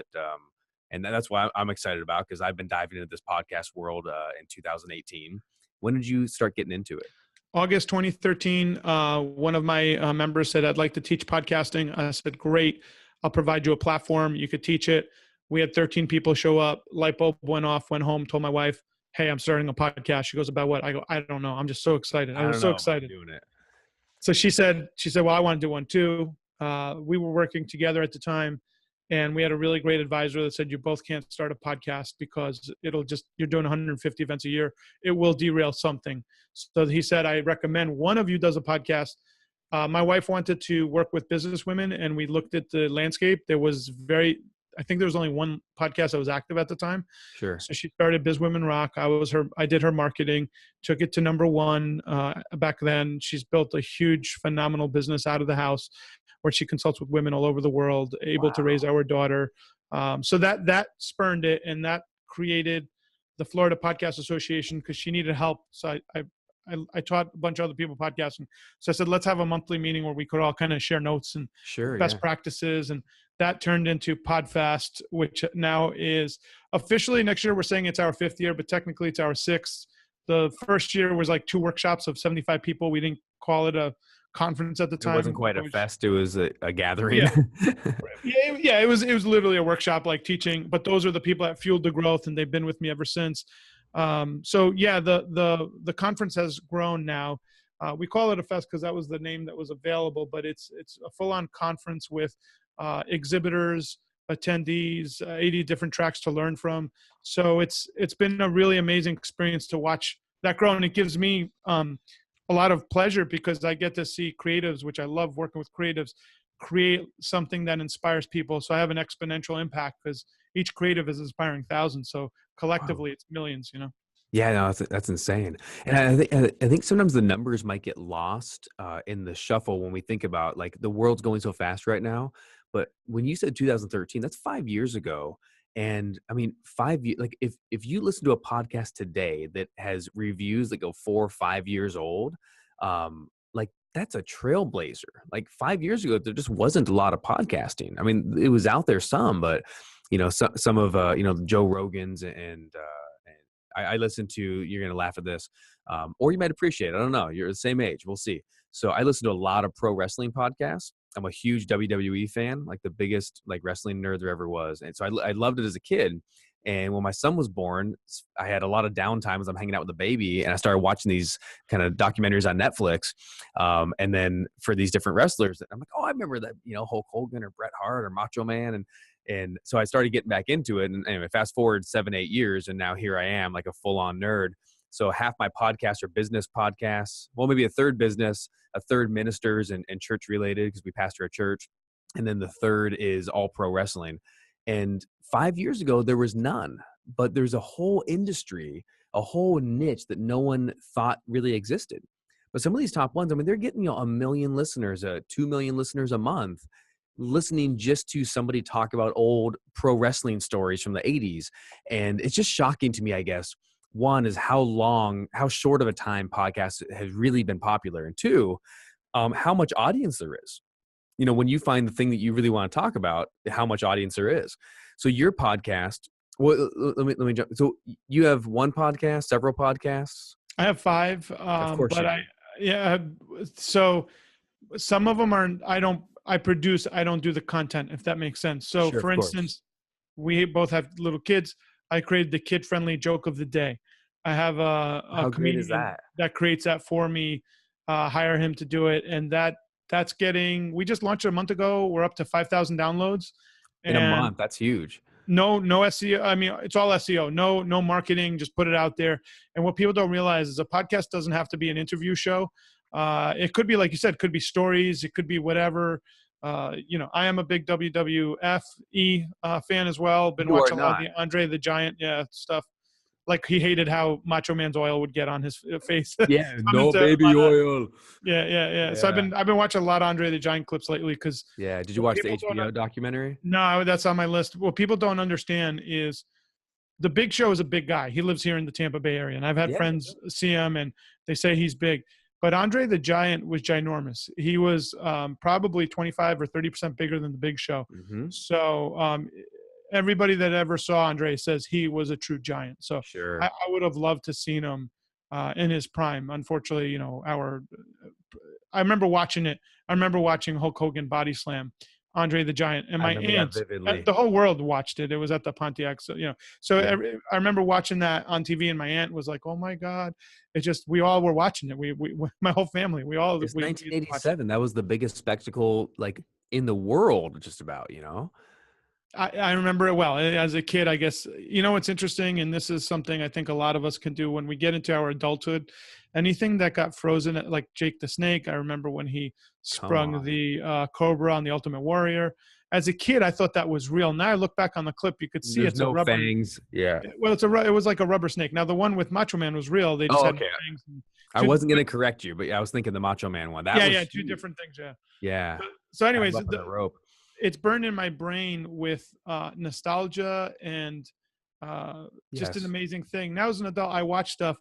and that's why I'm excited about, cause I've been diving into this podcast world in 2018. When did you start getting into it? August 2013, one of my members said, I'd like to teach podcasting. I said, great. I'll provide you a platform. You could teach it. We had 13 people show up. Light bulb went off, went home, told my wife, hey, I'm starting a podcast. She goes, about what? I go, I don't know. I'm just so excited. I was so excited. Doing it. So she said, well, I want to do one too. We were working together at the time. And we had a really great advisor that said, you both can't start a podcast because you're doing 150 events a year. It will derail something. So he said, I recommend one of you does a podcast. My wife wanted to work with business women, and we looked at the landscape. I think there was only one podcast that was active at the time. Sure. So she started Biz Women Rock. I did her marketing, took it to #1 back then. She's built a huge, phenomenal business out of the house where she consults with women all over the world, able to raise our daughter. So that spurned it, and that created the Florida Podcast Association because she needed help. So I taught a bunch of other people podcasting. So I said, let's have a monthly meeting where we could all kind of share notes and best practices. And that turned into Podfest, which now is officially, next year we're saying it's our 5th year, but technically it's our 6th. The first year was like 2 workshops of 75 people. We didn't call it a conference at the time. It wasn't quite a fest. It was a gathering. Yeah. It was literally a workshop, like teaching, but those are the people that fueled the growth, and they've been with me ever since. So yeah, the conference has grown now. We call it a fest because that was the name that was available, but it's a full-on conference with exhibitors, attendees, 80 different tracks to learn from. So it's been a really amazing experience to watch that grow, and it gives me a lot of pleasure because I get to see creatives, which I love working with creatives, create something that inspires people. So I have an exponential impact because each creative is inspiring thousands. So collectively, it's millions, you know? Yeah, no, that's insane. And I think sometimes the numbers might get lost in the shuffle when we think about, like, the world's going so fast right now. But when you said 2013, that's 5 years ago. And I mean, 5 years, like if you listen to a podcast today that has reviews that go 4 or 5 years old, like, that's a trailblazer. Like 5 years ago, there just wasn't a lot of podcasting. I mean, it was out there some, but some of Joe Rogan's and I listen to, you're going to laugh at this, or you might appreciate it. I don't know. You're the same age. We'll see. So I listen to a lot of pro wrestling podcasts. I'm a huge WWE fan, like the biggest like wrestling nerd there ever was. And so I loved it as a kid. And when my son was born, I had a lot of downtime as I'm hanging out with the baby, and I started watching these kind of documentaries on Netflix. And then for these different wrestlers, I'm like, oh, I remember that, Hulk Hogan or Bret Hart or Macho Man. And so I started getting back into it. And anyway, fast forward 7-8 years, and now here I am, like a full-on nerd. So half my podcasts are business podcasts. Well, maybe a third business, a third ministers and church related because we pastor a church. And then the third is all pro wrestling. And 5 years ago, there was none. But there's a whole industry, a whole niche that no one thought really existed. But some of these top ones, I mean, they're getting 1 million listeners, 2 million listeners a month, listening just to somebody talk about old pro wrestling stories from the 80s. And it's just shocking to me, I guess. One is how short of a time podcast has really been popular. And two, how much audience there is. When you find the thing that you really want to talk about, how much audience there is. So your podcast, well, let me jump. So you have one podcast, several podcasts? I have 5. Of course but so some of them I produce, I don't do the content, if that makes sense. So Sure, for instance, we both have little kids. I created the kid-friendly joke of the day. I have a comedian that creates that for me, hire him to do it. And that's we just launched it a month ago. We're up to 5,000 downloads. In a month. That's huge. No SEO. I mean, it's all SEO. No marketing. Just put it out there. And what people don't realize is a podcast doesn't have to be an interview show. It could be, like you said, could be stories. It could be whatever. I am a big WWFE fan as well. Been watching a lot of the Andre the Giant stuff. Like, he hated how Macho Man's oil would get on his face. Yeah, no baby oil. Yeah. So I've been watching a lot of Andre the Giant clips lately because. Yeah. Did you watch the HBO documentary? No, that's on my list. What people don't understand is the Big Show is a big guy. He lives here in the Tampa Bay area, and I've had friends see him, and they say he's big. But Andre the Giant was ginormous. He was probably 25 or 30% bigger than the Big Show. Mm-hmm. So everybody that ever saw Andre says he was a true giant. So sure. I would have loved to seen him in his prime. Unfortunately, I remember watching it. I remember watching Hulk Hogan body slam Andre the Giant, and my aunt, the whole world watched it. It was at the Pontiac, I remember watching that on TV, and my aunt was like, "Oh my God!" It's just, we all were watching it. We my whole family, we all. It's 1987. That was the biggest spectacle, like, in the world, just about. I remember it well. As a kid, I guess, what's interesting, and this is something I think a lot of us can do when we get into our adulthood, anything that got frozen, like Jake the Snake. I remember when he sprung the cobra on the Ultimate Warrior. As a kid, I thought that was real. Now I look back on the clip, you could see There's it's a no rubber. fangs. Yeah. Well, it was like a rubber snake. Now the one with Macho Man was real. They just had okay. fangs. I wasn't going to correct you, but yeah, I was thinking the Macho Man one. That was two different things. Yeah. Yeah. So anyways, the rope. It's burned in my brain with nostalgia and just an amazing thing. Now as an adult, I watch stuff,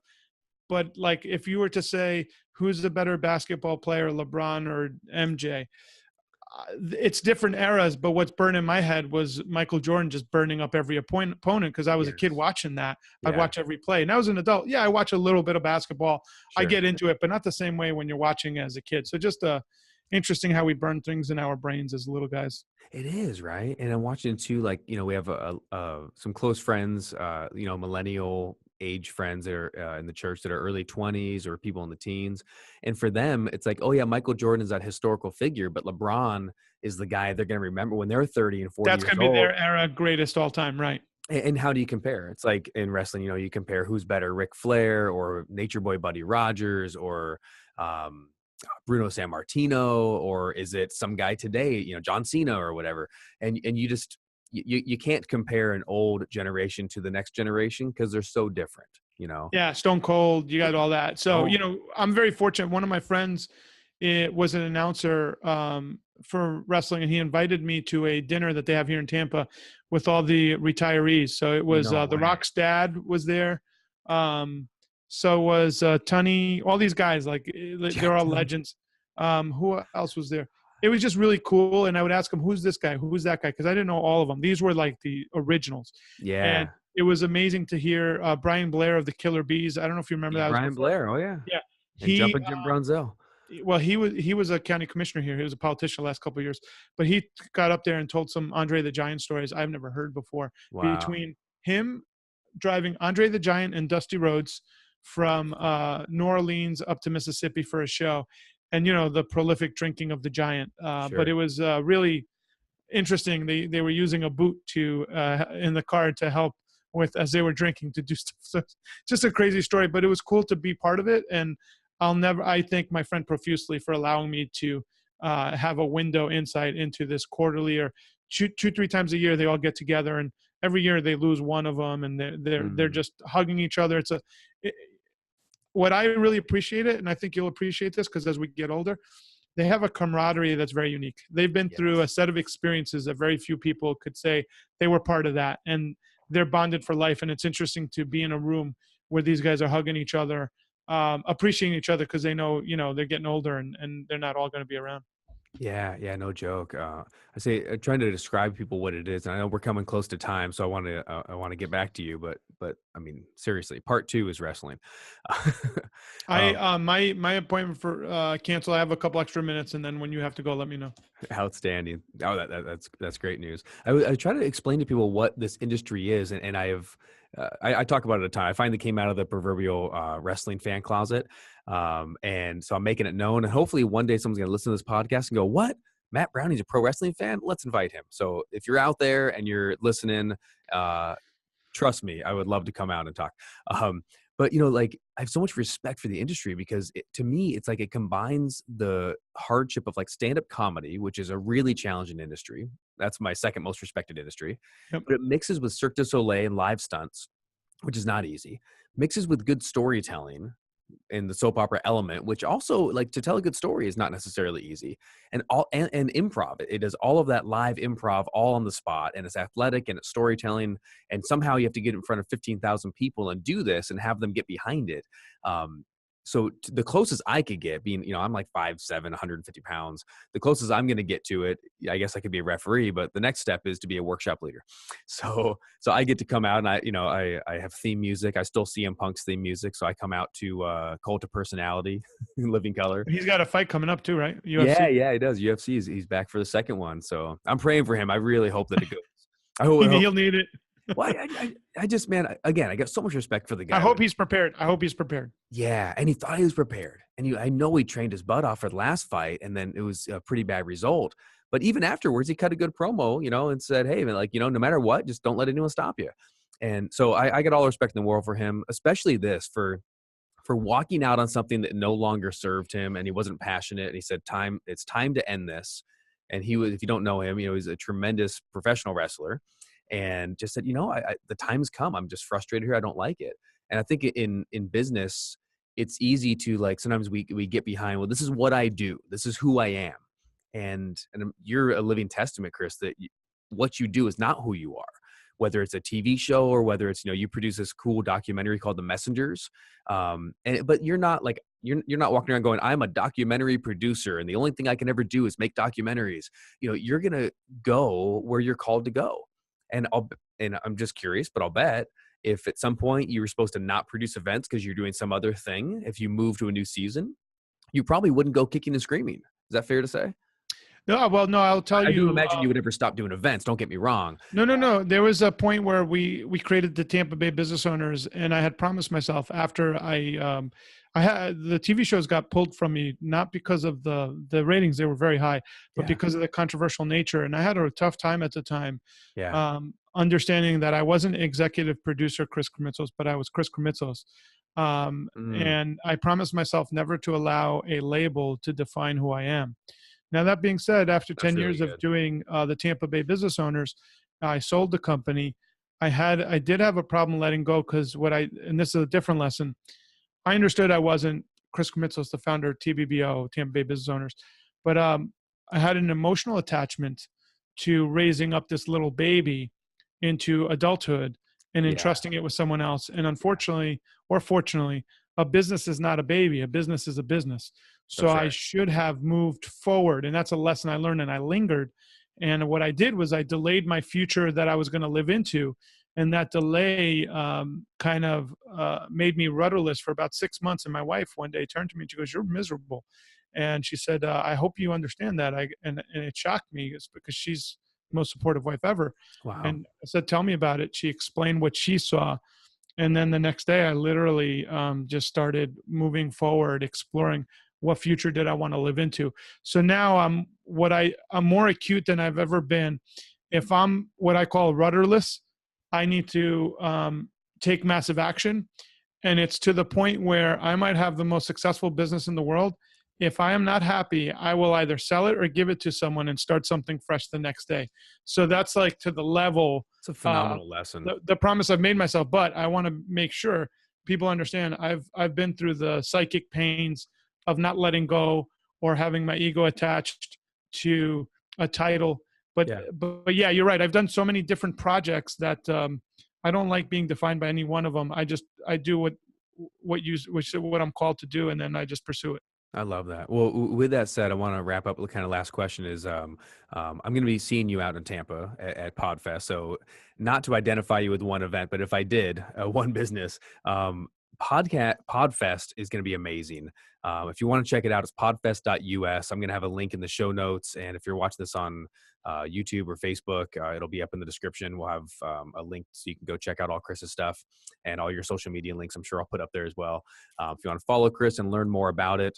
but like if you were to say who's the better basketball player, LeBron or MJ, it's different eras, but what's burned in my head was Michael Jordan just burning up every opponent because I was a kid watching that. I'd watch every play. Now as an adult, I watch a little bit of basketball. Sure. I get into it, but not the same way when you're watching as a kid. So just interesting how we burn things in our brains as little guys. It is, right? And I'm watching too, like, we have some close friends, millennial age friends that are in the church that are early 20s or people in the teens. And for them, it's like, oh yeah, Michael Jordan is that historical figure, but LeBron is the guy they're going to remember when they're 30 and 40 That's going to be their era greatest all time, right? And how do you compare? It's like in wrestling, you compare who's better, Ric Flair or Nature Boy Buddy Rogers or Bruno Sammartino, or is it some guy today, John Cena or whatever? And you just you can't compare an old generation to the next generation because they're so different, Yeah, Stone Cold, you got all that. So I'm very fortunate. One of my friends was an announcer for wressling, and he invited me to a dinner that they have here in Tampa with all the retirees. So it was The Rock's dad was there. So was Tunney, all these guys, like they're all legends. Who else was there? It was just really cool. And I would ask them, who's this guy? Who's that guy? Because I didn't know all of them. These were like the originals. Yeah. And it was amazing to hear Brian Blair of the Killer Bees. I don't know if you remember that. Brian Blair. Oh, yeah. Yeah. And Jumpin' Jim Brunzell. Well, he was a county commissioner here. He was a politician the last couple of years. But he got up there and told some Andre the Giant stories I've never heard before. Wow. Between him driving Andre the Giant and Dusty Rhodes from New Orleans up to Mississippi for a show, and the prolific drinking of the Giant. Sure. But it was really interesting. They were using a boot in the car to help with as they were drinking to do stuff. So just a crazy story, but it was cool to be part of it. And I thank my friend profusely for allowing me to have a window insight into this quarterly or 2-3 times a year. They all get together, and every year they lose one of them, and they're just hugging each other. What I really appreciate it, and I think you'll appreciate this because as we get older, they have a camaraderie that's very unique. They've been through a set of experiences that very few people could say they were part of that, and they're bonded for life. And it's interesting to be in a room where these guys are hugging each other, appreciating each other because they know, they're getting older and they're not all going to be around. Yeah, no joke. I say trying to describe to people what it is, and I know we're coming close to time, so I want to get back to you. But I mean, seriously, part 2 is wrestling. My appointment for cancel. I have a couple extra minutes, and then when you have to go, let me know. Outstanding. Oh, that's great news. I try to explain to people what this industry is, and I talk about it a ton. I finally came out of the proverbial wrestling fan closet. And so I'm making it known, and hopefully one day someone's going to listen to this podcast and go, what? Matt Brauning's a pro wrestling fan? Let's invite him. So if you're out there and you're listening, trust me, I would love to come out and talk. But I have so much respect for the industry because to me, it's like it combines the hardship of like stand-up comedy, which is a really challenging industry. That's my second most respected industry. Yep. But it mixes with Cirque du Soleil and live stunts, which is not easy. Mixes with good storytelling in the soap opera element, which also, like, to tell a good story is not necessarily easy, and improv. It does all of that live improv all on the spot, and it's athletic and it's storytelling, and somehow you have to get in front of 15,000 people and do this and have them get behind it. So the closest I could get, being, I'm like 5'7", 150 pounds, the closest I'm going to get to it, I guess I could be a referee, but the next step is to be a workshop leader. So I get to come out and I have theme music. I still CM Punk's theme music. So I come out to Cult of Personality, Living Color. He's got a fight coming up too, right? UFC. Yeah, he does. UFC, he's back for the second one. So I'm praying for him. I really hope that it goes. He'll need it. Well, I just, man, again, I got so much respect for the guy. I hope he's prepared. Yeah, and he thought he was prepared. And I know he trained his butt off for the last fight, and then it was a pretty bad result. But even afterwards, he cut a good promo, and said, hey, man, like, no matter what, just don't let anyone stop you. And so I get all the respect in the world for him, especially this, for walking out on something that no longer served him, and he wasn't passionate. And he said, it's time to end this. And he was, if you don't know him, he's a tremendous professional wrestler, and just said, the time's come. I'm just frustrated here. I don't like it. And I think in business, it's easy to, like, sometimes we get behind, well, this is what I do. This is who I am. And you're a living testament, Chris, that what you do is not who you are. Whether it's a TV show or whether it's, you produce this cool documentary called The Messengers. But you're not like, you're not walking around going, I'm a documentary producer and the only thing I can ever do is make documentaries. You're going to go where you're called to go. And I'm just curious, but I'll bet if at some point you were supposed to not produce events because you're doing some other thing, if you move to a new season, you probably wouldn't go kicking and screaming. Is that fair to say? No, well, no, I'll tell you. I do imagine you would never stop doing events. Don't get me wrong. No. There was a point where we created the Tampa Bay Business Owners, and I had promised myself after I had the TV shows got pulled from me, not because of the ratings, they were very high, but because of the controversial nature. And I had a tough time at the time, understanding that I wasn't executive producer Chris Krimitsos, but I was Chris Krimitsos. And I promised myself never to allow a label to define who I am. Now, that being said, after 10 years of doing the Tampa Bay Business Owners, I sold the company. I did have a problem letting go because and this is a different lesson, I understood I wasn't Chris Krimitsos, the founder of TBBO, Tampa Bay Business Owners, but I had an emotional attachment to raising up this little baby into adulthood and entrusting it with someone else. And unfortunately, or fortunately, a business is not a baby. A business is a business. So I should have moved forward. And that's a lesson I learned, and I lingered. And what I did was I delayed my future that I was going to live into. And that delay kind of made me rudderless for about 6 months. And my wife one day turned to me and she goes, "You're miserable." And she said, "I hope you understand that." And it shocked me. It's because she's the most supportive wife ever. Wow. And I said, "Tell me about it." She explained what she saw. And then the next day I literally just started moving forward, exploring what future did I want to live into. So now I'm more acute than I've ever been. If I'm what I call rudderless, I need to take massive action. And it's to the point where I might have the most successful business in the world. If I am not happy, I will either sell it or give it to someone and start something fresh the next day. So that's like to the level. It's a phenomenal lesson. The promise I've made myself, but I want to make sure people understand I've been through the psychic pains of not letting go or having my ego attached to a title. But yeah, you're right. I've done so many different projects that I don't like being defined by any one of them. I do what I'm called to do, and then I just pursue it. I love that. Well, with that said, I want to wrap up. The kind of last question is, I'm going to be seeing you out in Tampa at Podfest. So not to identify you with one event, but if I did, one business, Podfest is going to be amazing. If you want to check it out, it's podfest.us. I'm going to have a link in the show notes. And if you're watching this on YouTube or Facebook, it'll be up in the description. We'll have a link so you can go check out all Chris's stuff and all your social media links. I'm sure I'll put up there as well. If you want to follow Chris and learn more about it,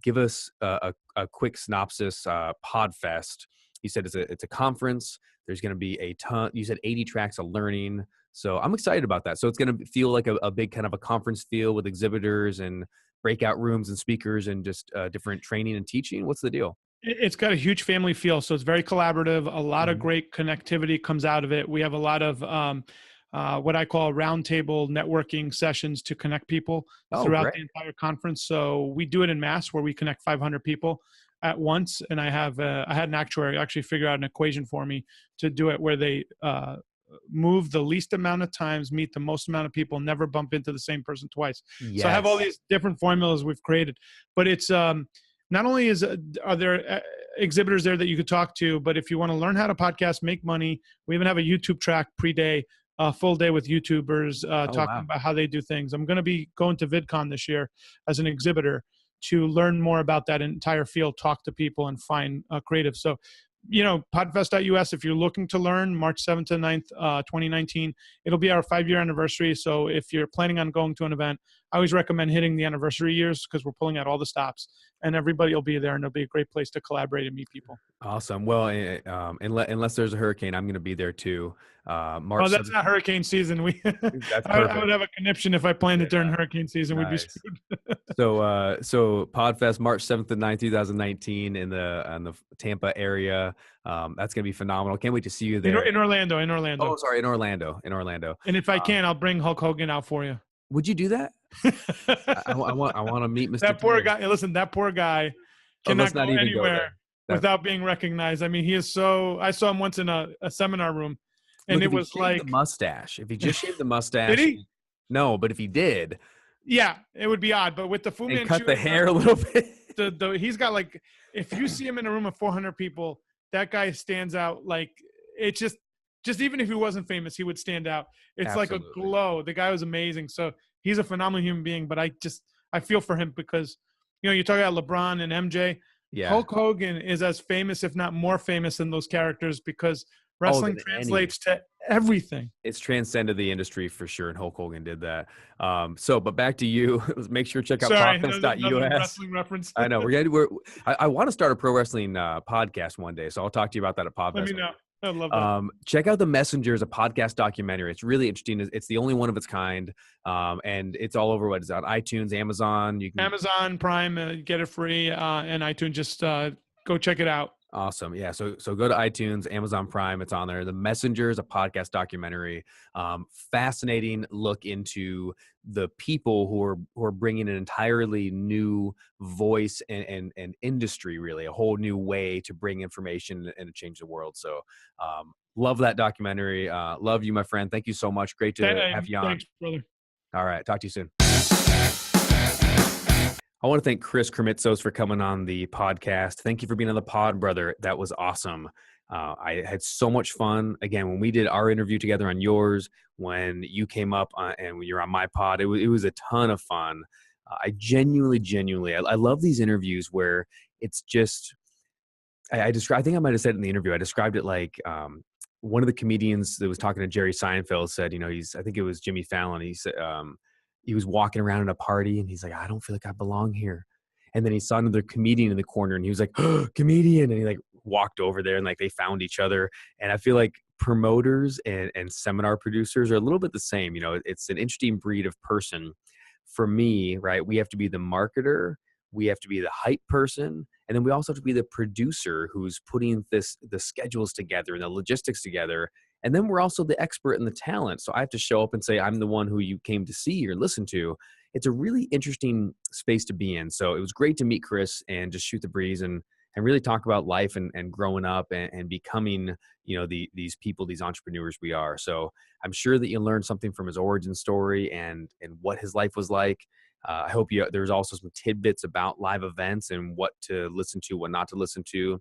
give us a quick synopsis. Podfest, you said it's a conference. There's going to be a ton. You said 80 tracks of learning. So I'm excited about that. So it's going to feel like a big kind of a conference feel with exhibitors and breakout rooms and speakers and just different training and teaching. What's the deal? It's got a huge family feel. So it's very collaborative. A lot of great connectivity comes out of it. We have a lot of what I call roundtable networking sessions to connect people throughout the entire conference. So we do it in mass where we connect 500 people at once. And I had an actuary actually figure out an equation for me to do it where they move the least amount of times, meet the most amount of people, never bump into the same person twice. Yes. So I have all these different formulas we've created, but it's not only are there exhibitors there that you could talk to, but if you want to learn how to podcast, make money, we even have a YouTube track pre-day, full day with YouTubers talking about how they do things. I'm going to be going to VidCon this year as an exhibitor to learn more about that entire field, talk to people and find creative. So podfest.us, if you're looking to learn, March 7th to 9th, 2019, it'll be our 5-year anniversary. So if you're planning on going to an event, I always recommend hitting the anniversary years because we're pulling out all the stops and everybody will be there and it'll be a great place to collaborate and meet people. Awesome. Well, unless there's a hurricane, I'm going to be there too. Oh, March that's 7th. not hurricane season. That's I would perfect. have a conniption if I planned it during Yeah, hurricane season. We'd be nice. screwed. So Podfest March 7th to 9th, 2019 in the Tampa area. That's going to be phenomenal. Can't wait to see you there. In Orlando, in Oh, Orlando. sorry, in Orlando. And if I can, I'll bring Hulk Hogan out for you. Would you do that? I want to meet Mr. That poor K. guy. Listen, that poor guy Oh, let's cannot go not even go anywhere there. without being recognized. I mean, he is so. I saw him once in a seminar room, and Look, it if he was shaved like, the mustache, if he just shaved the did mustache, he? no, but if he did Yeah, it would be odd. But with the Fu and Manchu cut the and hair a little bit, he's got like, if you see him in a room of 400 people, that guy stands out. Like, it's just even if he wasn't famous, he would stand out. It's like a Absolutely. glow. The guy was amazing. So he's a phenomenal human being. But I feel for him because, you talk about LeBron and MJ. yeah. Hulk Hogan is as famous, if not more famous, than those characters because wrestling than translates to everything. It's transcended the industry for sure, and Hulk Hogan did that. But back to you. Make sure to check out Sorry, another podfest.us. wrestling reference. I know I want to start a pro wrestling podcast one day, so I'll talk to you about that at Podfest. Let me know. I love that. Check out The Messengers, a podcast documentary. It's really interesting. It's the only one of its kind, and it's all over. It's on iTunes, Amazon. You can Amazon Prime, get it free, and iTunes. Just go check it out. Awesome. Yeah. So go to iTunes, Amazon Prime. It's on there. The Messengers, a podcast documentary. Fascinating look into the people who are bringing an entirely new voice and industry, really a whole new way to bring information and to change the world. So love that documentary. Love you, my friend. Thank you so much. Great to have you on. Thanks, brother. All right. Talk to you soon. I want to thank Chris Krimitsos for coming on the podcast. Thank you for being on the pod, brother. That was awesome. I had so much fun. Again, when we did our interview together on yours, when you came up and when you're on my pod, it was a ton of fun. I genuinely, I love these interviews where it's just, I think I might have said it in the interview. I described it like one of the comedians that was talking to Jerry Seinfeld said, I think it was Jimmy Fallon. He said, he was walking around at a party and he's like, I don't feel like I belong here. And then he saw another comedian in the corner and he was like, oh, comedian. And he like walked over there and like they found each other. And I feel like promoters and seminar producers are a little bit the same. It's an interesting breed of person. For me, right, we have to be the marketer, we have to be the hype person, and then we also have to be the producer who's putting the schedules together and the logistics together. And then we're also the expert in the talent. So I have to show up and say, I'm the one who you came to see or listen to. It's a really interesting space to be in. So it was great to meet Chris and just shoot the breeze and really talk about life and growing up and becoming, these people, these entrepreneurs we are. So I'm sure that you learned something from his origin story and what his life was like. I hope there's also some tidbits about live events and what to listen to, what not to listen to.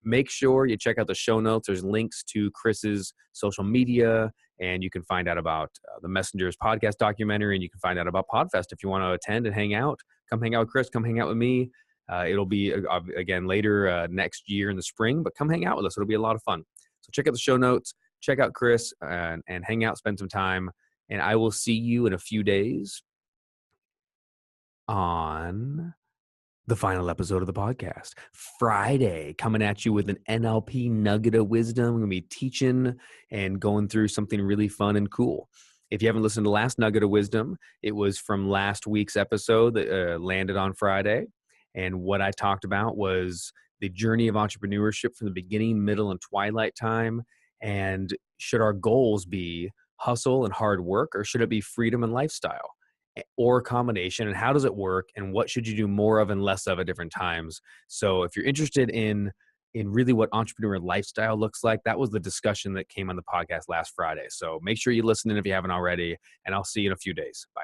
Make sure you check out the show notes. There's links to Chris's social media, and you can find out about the Messengers podcast documentary, and you can find out about Podfest if you want to attend and hang out. Come hang out with Chris. Come hang out with me. It'll be, again, later next year in the spring, but come hang out with us. It'll be a lot of fun. So check out the show notes. Check out Chris and hang out, spend some time, and I will see you in a few days on the final episode of the podcast. Friday, coming at you with an NLP nugget of wisdom. I'm going to be teaching and going through something really fun and cool. If you haven't listened to last nugget of wisdom, it was from last week's episode that landed on Friday. And what I talked about was the journey of entrepreneurship from the beginning, middle, and twilight time. And should our goals be hustle and hard work, or should it be freedom and lifestyle? Or a combination, and how does it work, and what should you do more of and less of at different times? So if you're interested in really what entrepreneur lifestyle looks like, that was the discussion that came on the podcast last Friday. So make sure you listen in if you haven't already, and I'll see you in a few days. Bye.